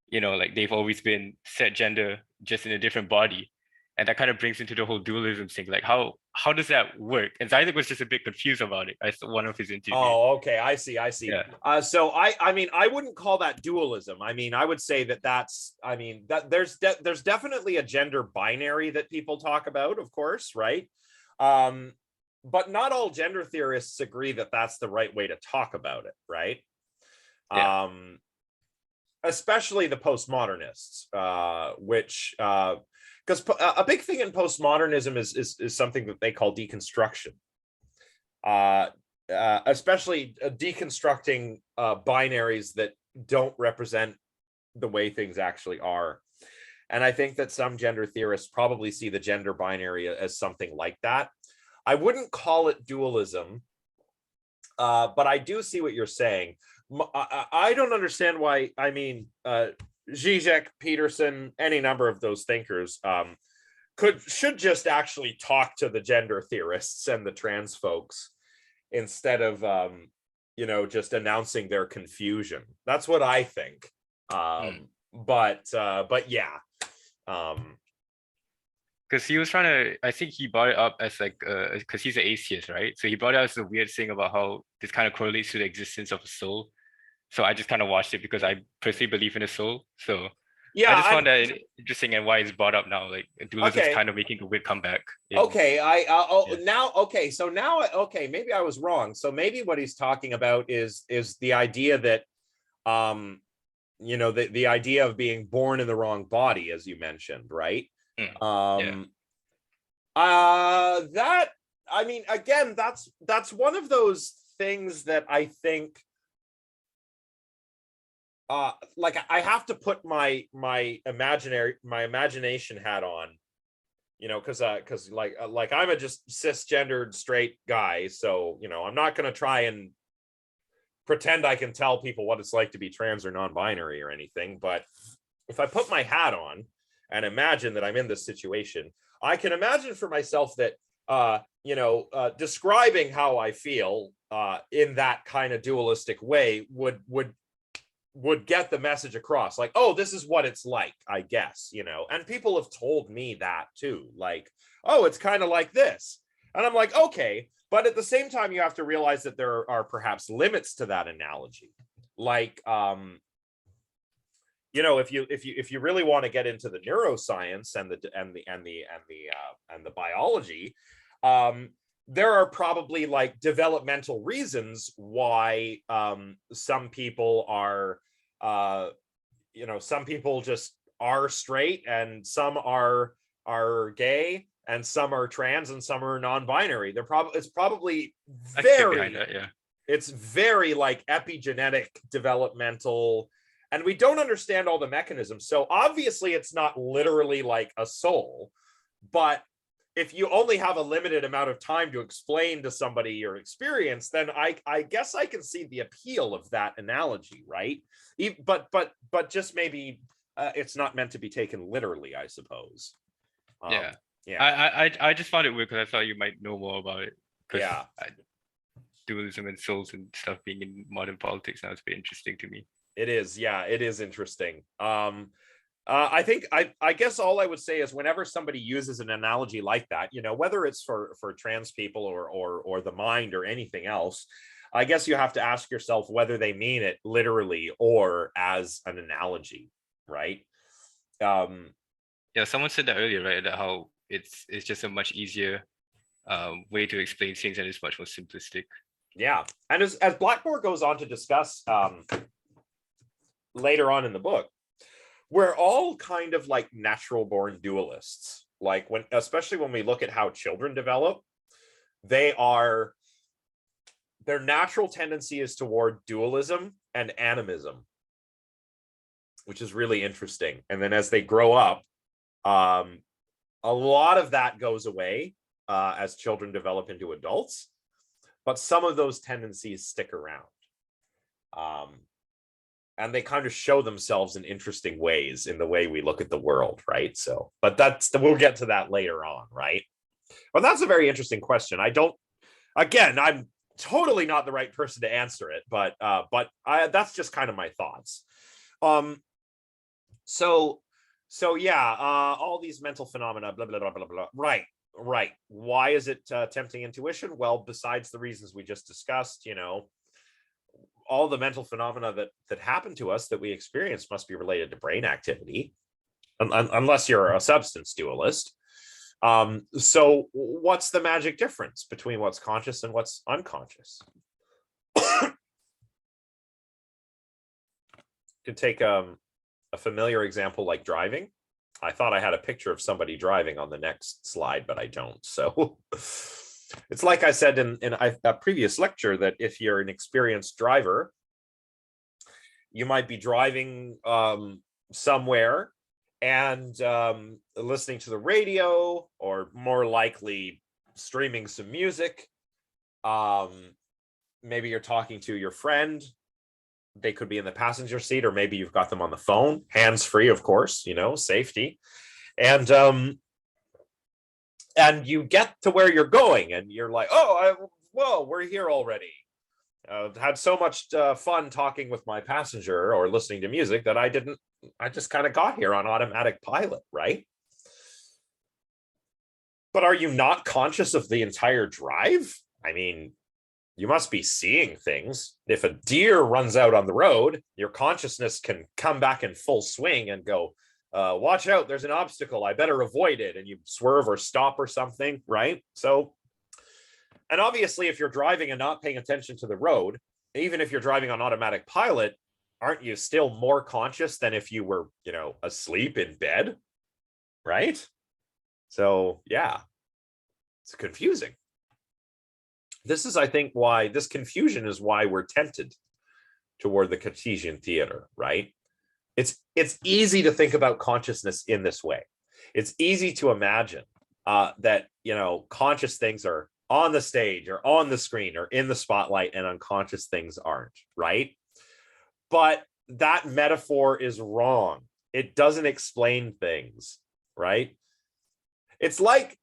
you know, like they've always been set gender just in a different body. And that kind of brings into the whole dualism thing. Like how does that work? And Isaac was just a bit confused about it. I saw one of his interviews. Oh, okay. I see. Yeah. So I mean, I wouldn't call that dualism. I mean, I would say that's, I mean, that there's definitely a gender binary that people talk about, of course, right? But not all gender theorists agree that that's the right way to talk about it, right? Yeah. Especially the postmodernists, which because a big thing in postmodernism is something that they call deconstruction, especially deconstructing binaries that don't represent the way things actually are. And I think that some gender theorists probably see the gender binary as something like that. I wouldn't call it dualism, but I do see what you're saying. I don't understand why, I mean, Zizek, Peterson, any number of those thinkers should just actually talk to the gender theorists and the trans folks instead of, you know, just announcing their confusion. That's what I think. But yeah. Because he was trying to, I think he brought it up as like, because he's an atheist, right? So he brought it up as a weird thing about how this kind of correlates to the existence of a soul. So I just kind of watched it because I personally believe in a soul. So Yeah, I just found that interesting and why it's brought up now. Like dualism is kind of making a weird comeback. Okay, Yeah. now okay, so now okay, maybe I was wrong. So maybe what he's talking about is the idea that you know, the idea of being born in the wrong body, as you mentioned, right? Yeah. That, I mean, again, that's one of those things that I think like I have to put my imagination hat on, you know, because like I'm a just cisgendered straight guy, so you know, I'm not going to try and pretend I can tell people what it's like to be trans or non-binary or anything. But if I put my hat on and imagine that I'm in this situation, I can imagine for myself that you know, describing how I feel in that kind of dualistic way would get the message across, like, oh, this is what it's like, I guess, you know. And people have told me that too, like, oh, it's kind of like this. And I'm like, okay, but at the same time, you have to realize that there are perhaps limits to that analogy. Like, you know, if you really want to get into the neuroscience and the biology, there are probably like developmental reasons why some people are, you know, some people just are straight and some are gay and some are trans and some are non-binary. It's probably very, yeah. It's very like epigenetic developmental, and we don't understand all the mechanisms. So obviously it's not literally like a soul, but if you only have a limited amount of time to explain to somebody your experience, then I guess I can see the appeal of that analogy, right? But just maybe it's not meant to be taken literally, I suppose. Yeah. Yeah. I just found it weird because I thought you might know more about it. Yeah. Dualism and souls and stuff being in modern politics now is very interesting to me. It is. Yeah, it is interesting. I think I guess all I would say is whenever somebody uses an analogy like that, you know, whether it's for trans people or the mind or anything else, I guess you have to ask yourself whether they mean it literally or as an analogy, right? Yeah, someone said that earlier, right? That how it's just a much easier way to explain things and it's much more simplistic. Yeah, and as Blackmore goes on to discuss later on in the book, we're all kind of like natural born dualists. Like especially when we look at how children develop, their natural tendency is toward dualism and animism. which is really interesting. And then as they grow up, a lot of that goes away as children develop into adults, but some of those tendencies stick around. And they kind of show themselves in interesting ways in the way we look at the world, right? So, but we'll get to that later on, right? But that's a very interesting question. I'm totally not the right person to answer it, but that's just kind of my thoughts. So yeah, all these mental phenomena, blah, blah, blah, blah, blah. Right. Why is it tempting intuition? Well, besides the reasons we just discussed, all the mental phenomena that happen to us that we experience must be related to brain activity, unless you're a substance dualist. So what's the magic difference between what's conscious and what's unconscious? Could take a familiar example like driving. I thought I had a picture of somebody driving on the next slide, but I don't. So it's like I said in a previous lecture, that if you're an experienced driver, you might be driving somewhere and listening to the radio, or more likely streaming some music. Maybe you're talking to your friend. They could be in the passenger seat, or maybe you've got them on the phone, hands-free, of course, safety. And you get to where you're going and you're like, whoa, we're here already. Had so much fun talking with my passenger or listening to music that I just kind of got here on automatic pilot, right? But are you not conscious of the entire drive? I mean, you must be seeing things. If a deer runs out on the road, your consciousness can come back in full swing and go, watch out, there's an obstacle, I better avoid it. And you swerve or stop or something, right? So, and obviously if you're driving and not paying attention to the road, even if you're driving on automatic pilot, aren't you still more conscious than if you were, asleep in bed, right? So yeah, it's confusing. This is, I think, why this confusion is why we're tempted toward the Cartesian theater, right? It's easy to think about consciousness in this way. It's easy to imagine that, conscious things are on the stage or on the screen or in the spotlight, and unconscious things aren't, right? But that metaphor is wrong. It doesn't explain things, right? It's like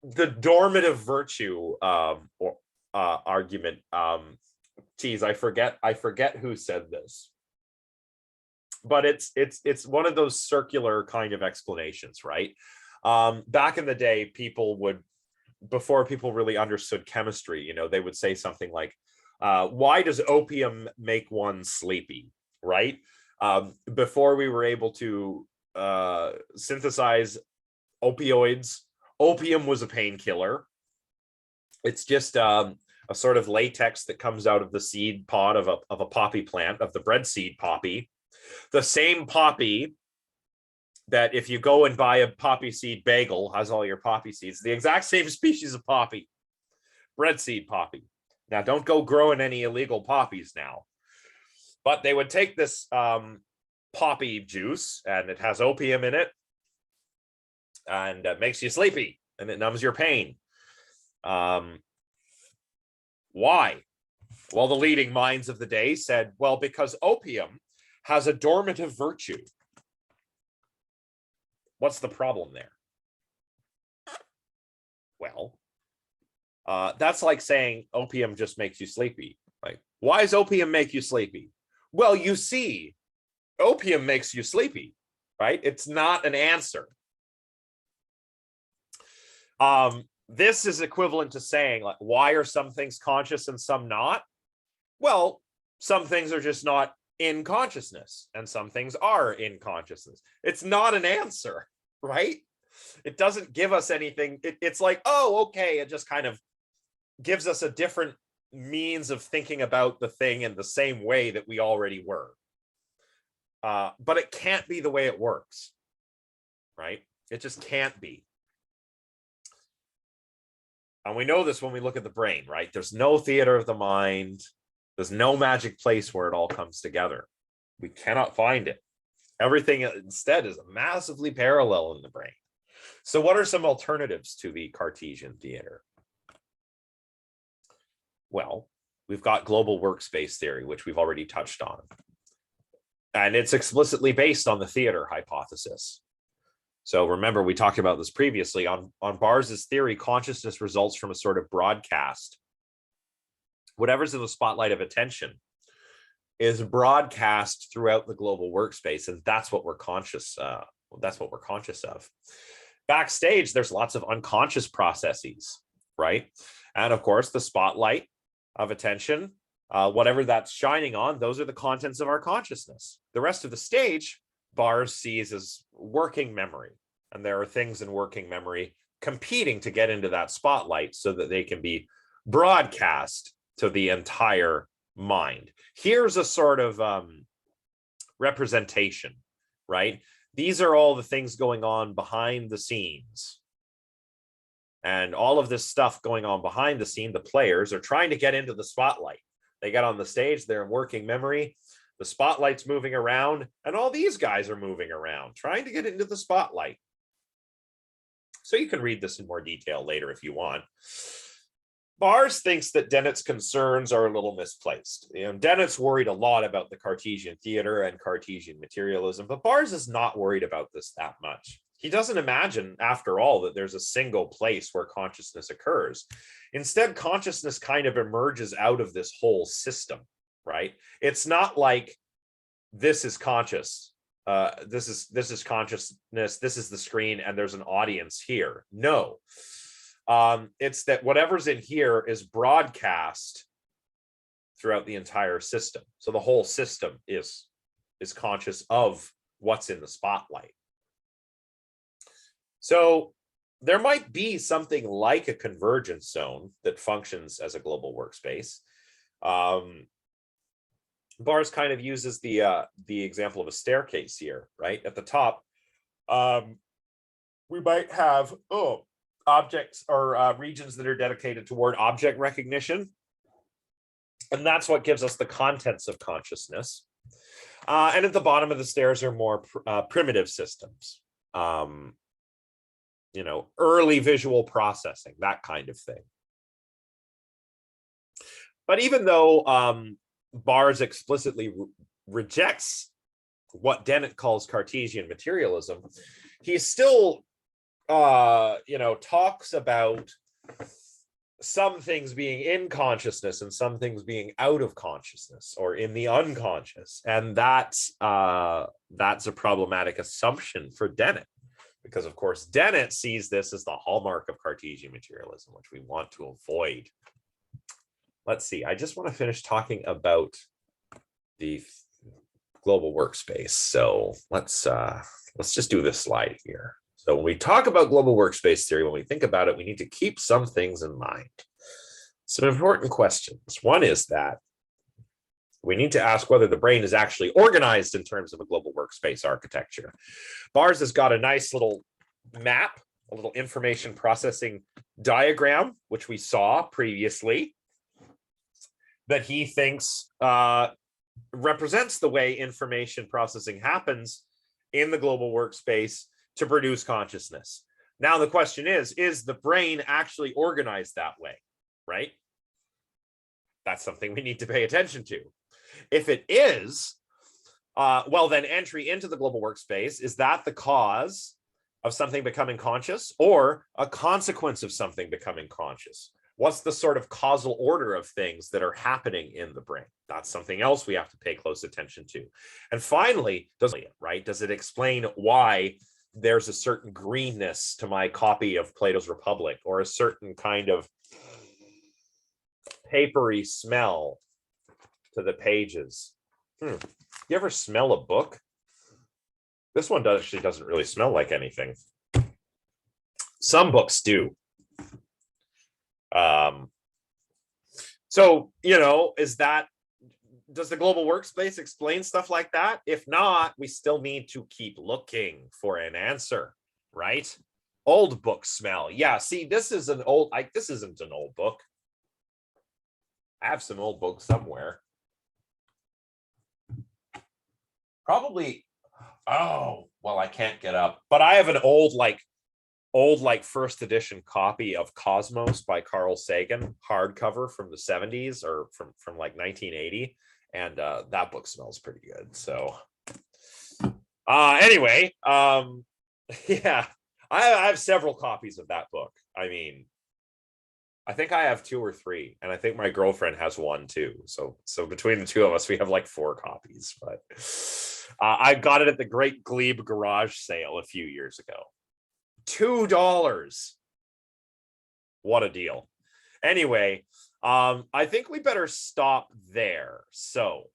the dormitive virtue argument. Geez, I forget who said this, but it's one of those circular kind of explanations, right? Back in the day, people would, before people really understood chemistry, they would say something like, why does opium make one sleepy, right? Before we were able to synthesize opioids, opium was a painkiller. It's just a sort of latex that comes out of the seed pod of a poppy plant, of the bread seed poppy. The same poppy that if you go and buy a poppy seed bagel has all your poppy seeds, the exact same species of poppy, bread seed poppy. Now, don't go growing any illegal poppies now. But they would take this poppy juice, and it has opium in it, and it makes you sleepy, and it numbs your pain. Why? Well, the leading minds of the day said, well, because opium has a dormitive virtue. What's the problem there? Well, that's like saying opium just makes you sleepy. Like, why does opium make you sleepy? Well, you see, opium makes you sleepy, right? It's not an answer. This is equivalent to saying, like, why are some things conscious and some not? Well, some things are just not in consciousness, and some things are in consciousness. It's not an answer, right? It doesn't give us anything. It's like, oh, okay, it just kind of gives us a different means of thinking about the thing in the same way that we already were. But it can't be the way it works, right? It just can't be. And we know this when we look at the brain, right? There's no theater of the mind. There's no magic place where it all comes together. We cannot find it. Everything instead is massively parallel in the brain. So what are some alternatives to the Cartesian theater? Well, we've got global workspace theory, which we've already touched on. And it's explicitly based on the theater hypothesis. So remember, we talked about this previously. On Bars's theory, consciousness results from a sort of broadcast. Whatever's in the spotlight of attention is broadcast throughout the global workspace, and that's what we're conscious. That's what we're conscious of. Backstage, there's lots of unconscious processes, right? And of course, the spotlight of attention, whatever that's shining on, those are the contents of our consciousness. The rest of the stage, Bars sees as working memory, and there are things in working memory competing to get into that spotlight so that they can be broadcast to the entire mind. Here's a sort of representation, right? These are all the things going on behind the scenes. And all of this stuff going on behind the scene, the players are trying to get into the spotlight. They get on the stage, they're in working memory, the spotlight's moving around, and all these guys are moving around, trying to get into the spotlight. So you can read this in more detail later if you want. Bars thinks that Dennett's concerns are a little misplaced. Dennett's worried a lot about the Cartesian theater and Cartesian materialism, but Bars is not worried about this that much. He doesn't imagine, after all, that there's a single place where consciousness occurs. Instead, consciousness kind of emerges out of this whole system, right? It's not like this is conscious. This is consciousness. This is the screen, and there's an audience here. No. It's that whatever's in here is broadcast throughout the entire system. So the whole system is conscious of what's in the spotlight. So there might be something like a convergence zone that functions as a global workspace. Bars kind of uses the example of a staircase here, right? At the top, we might have objects or regions that are dedicated toward object recognition. And that's what gives us the contents of consciousness. And at the bottom of the stairs are more primitive systems. Early visual processing, that kind of thing. But even though Bars explicitly rejects what Dennett calls Cartesian materialism, he still talks about some things being in consciousness and some things being out of consciousness or in the unconscious. And that's a problematic assumption for Dennett, because of course Dennett sees this as the hallmark of Cartesian materialism, which we want to avoid. Let's see, I just want to finish talking about the global workspace. So let's just do this slide here. So when we talk about global workspace theory, when we think about it, we need to keep some things in mind. Some important questions. One is that we need to ask whether the brain is actually organized in terms of a global workspace architecture. Bars has got a nice little map, a little information processing diagram, which we saw previously, that he thinks represents the way information processing happens in the global workspace to produce consciousness. Now, the question is the brain actually organized that way, right? That's something we need to pay attention to. If it is, well, then entry into the global workspace, is that the cause of something becoming conscious or a consequence of something becoming conscious? What's the sort of causal order of things that are happening in the brain? That's something else we have to pay close attention to. And finally, does it explain why there's a certain greenness to my copy of Plato's Republic, or a certain kind of papery smell to the pages? You ever smell a book? This one actually doesn't really smell like anything. Some books do. So, does the global workspace explain stuff like that? If not, we still need to keep looking for an answer, right? Old book smell. Yeah, see, this is this isn't an old book. I have some old books somewhere. Probably, Oh, well, I can't get up, but I have an old first edition copy of Cosmos by Carl Sagan, hardcover from the 70s or from like 1980, and that book smells pretty good. So anyway, yeah, I have several copies of that book. I mean, I think I have 2 or 3, and I think my girlfriend has 1 too. So between the 2 of us, we have like 4 copies. But I got it at the Great Glebe garage sale a few years ago. $2. What a deal. Anyway, I think we better stop there. So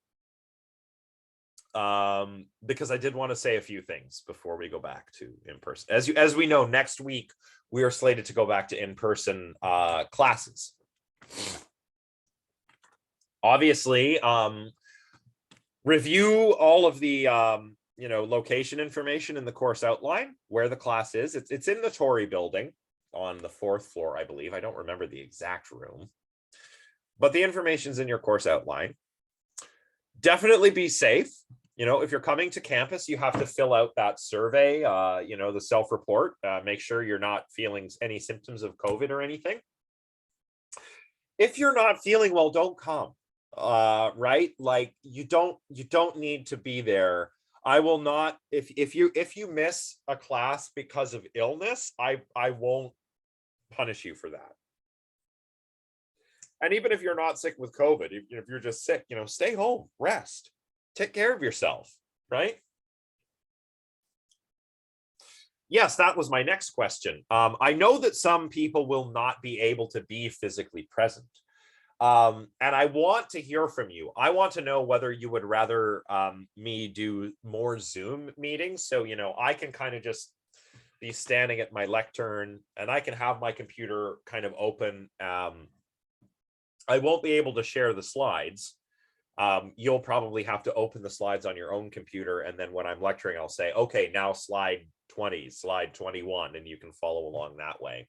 because I did want to say a few things before we go back to in-person. As we know, next week we are slated to go back to in-person classes. Obviously, review all of the location information in the course outline, where the class is. It's in the Torrey building on the 4th floor, I believe. I don't remember the exact room, but the information's in your course outline. Definitely be safe. If you're coming to campus, you have to fill out that survey, the self-report. Make sure you're not feeling any symptoms of COVID or anything. If you're not feeling well, don't come. Right? Like you don't need to be there. I will not, if you miss a class because of illness, I won't punish you for that. And even if you're not sick with COVID, if you're just sick, stay home, rest, take care of yourself, right? Yes, that was my next question. I know that some people will not be able to be physically present. And I want to hear from you. I want to know whether you would rather me do more Zoom meetings. So, I can kind of just be standing at my lectern and I can have my computer kind of open. I won't be able to share the slides. You'll probably have to open the slides on your own computer. And then when I'm lecturing, I'll say, okay, now slide 20, slide 21, and you can follow along that way.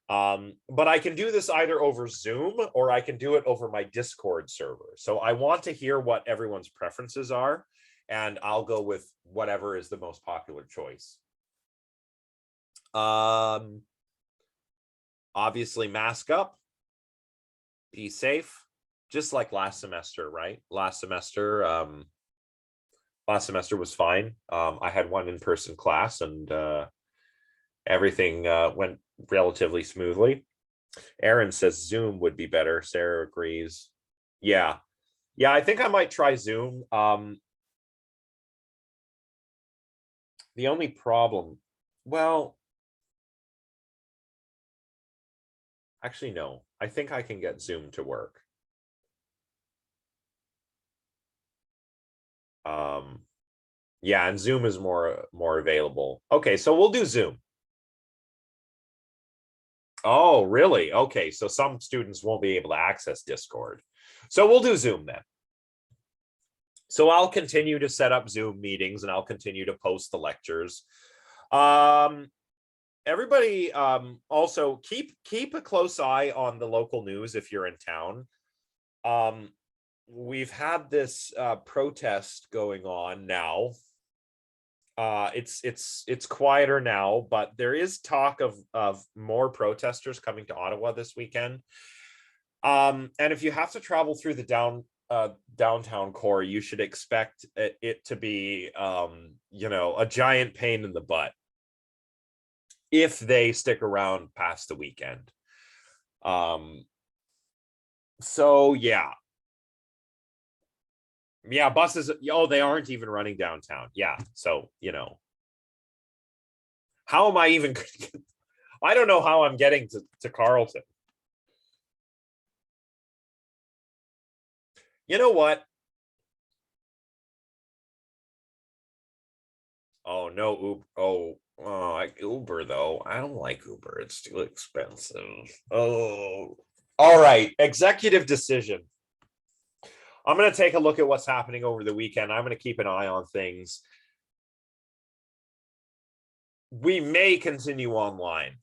But I can do this either over Zoom or I can do it over my Discord server. So I want to hear what everyone's preferences are, and I'll go with whatever is the most popular choice. Obviously, mask up, be safe, just like last semester, right? Last semester was fine. I had one in-person class and everything went relatively smoothly. Aaron says Zoom would be better. Sarah agrees. Yeah, I think I might try Zoom. The only problem, well, actually, no, I think I can get Zoom to work. Yeah, and Zoom is more available. Okay, so we'll do Zoom. Oh, really? Okay, so some students won't be able to access Discord. So we'll do Zoom then. So I'll continue to set up Zoom meetings and I'll continue to post the lectures. Everybody also keep a close eye on the local news if you're in town. We've had this protest going on now. It's quieter now, but there is talk of more protesters coming to Ottawa this weekend. And if you have to travel through the downtown core, you should expect it to be a giant pain in the butt if they stick around past the weekend. So yeah, buses, they aren't even running downtown. Yeah, so how am I even I don't know how I'm getting to Carleton. You know what? Oh, no Uber. Uber though. I don't like Uber. It's too expensive. Oh, all right. Executive decision. I'm going to take a look at what's happening over the weekend. I'm going to keep an eye on things. We may continue online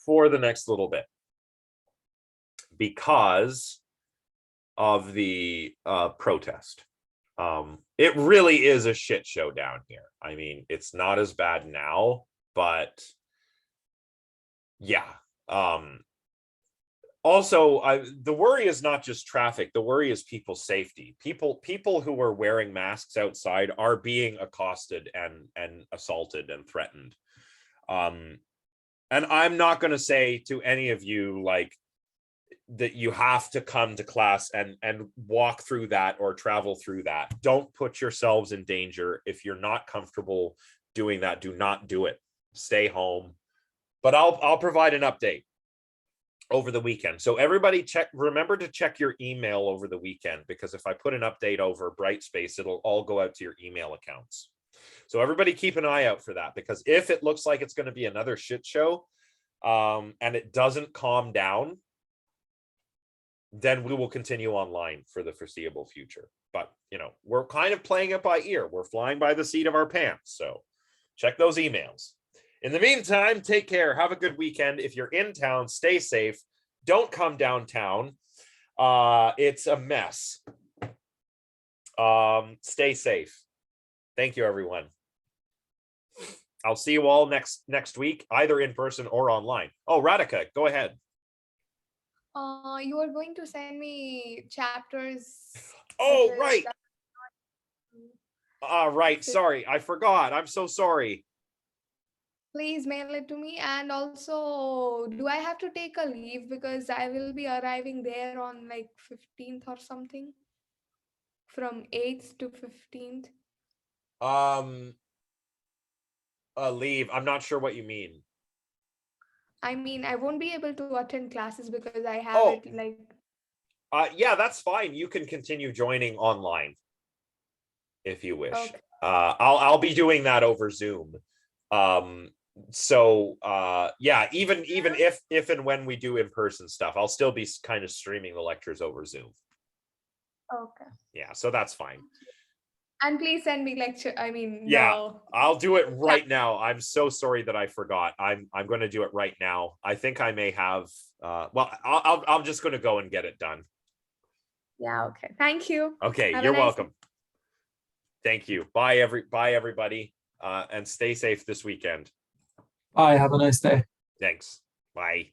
for the next little bit because of the protest. It really is a shit show down here. I mean, it's not as bad now, but yeah. Also, the worry is not just traffic. The worry is people's safety. People who are wearing masks outside are being accosted and assaulted and threatened. And I'm not going to say to any of you like that you have to come to class and walk through that or travel through that. Don't put yourselves in danger. If you're not comfortable doing that, do not do it. Stay home. But I'll provide an update over the weekend. So everybody remember to check your email over the weekend, because if I put an update over Brightspace, it'll all go out to your email accounts. So everybody keep an eye out for that, because if it looks like it's going to be another shit show, and it doesn't calm down, then we will continue online for the foreseeable future. But, you know, we're kind of playing it by ear. We're flying by the seat of our pants. So check those emails. In the meantime, take care. Have a good weekend. If you're in town, stay safe. Don't come downtown. It's a mess. Stay safe. Thank you, everyone. I'll see you all next week, either in person or online. Oh, Radhika, go ahead. You are going to send me chapters. Oh, right. Right. Sorry, I forgot. I'm so sorry. Please mail it to me. And also, do I have to take a leave because I will be arriving there on like 15th or something? From 8th to 15th. Leave. I'm not sure what you mean. I mean, I won't be able to attend classes because I have it like. Yeah, that's fine. You can continue joining online if you wish. Okay. I'll be doing that over Zoom. So yeah, even if and when we do in-person stuff, I'll still be kind of streaming the lectures over Zoom. Okay. Yeah, so that's fine. And please send me lecture. I mean, yeah, no. I'll do it right now. I'm so sorry that I forgot. I'm going to do it right now. I think I may have. Well, I'm just going to go and get it done. Yeah. Okay. Thank you. Okay, Have a you're nice welcome. Thank you. Bye everybody, and stay safe this weekend. Bye. Have a nice day. Thanks. Bye.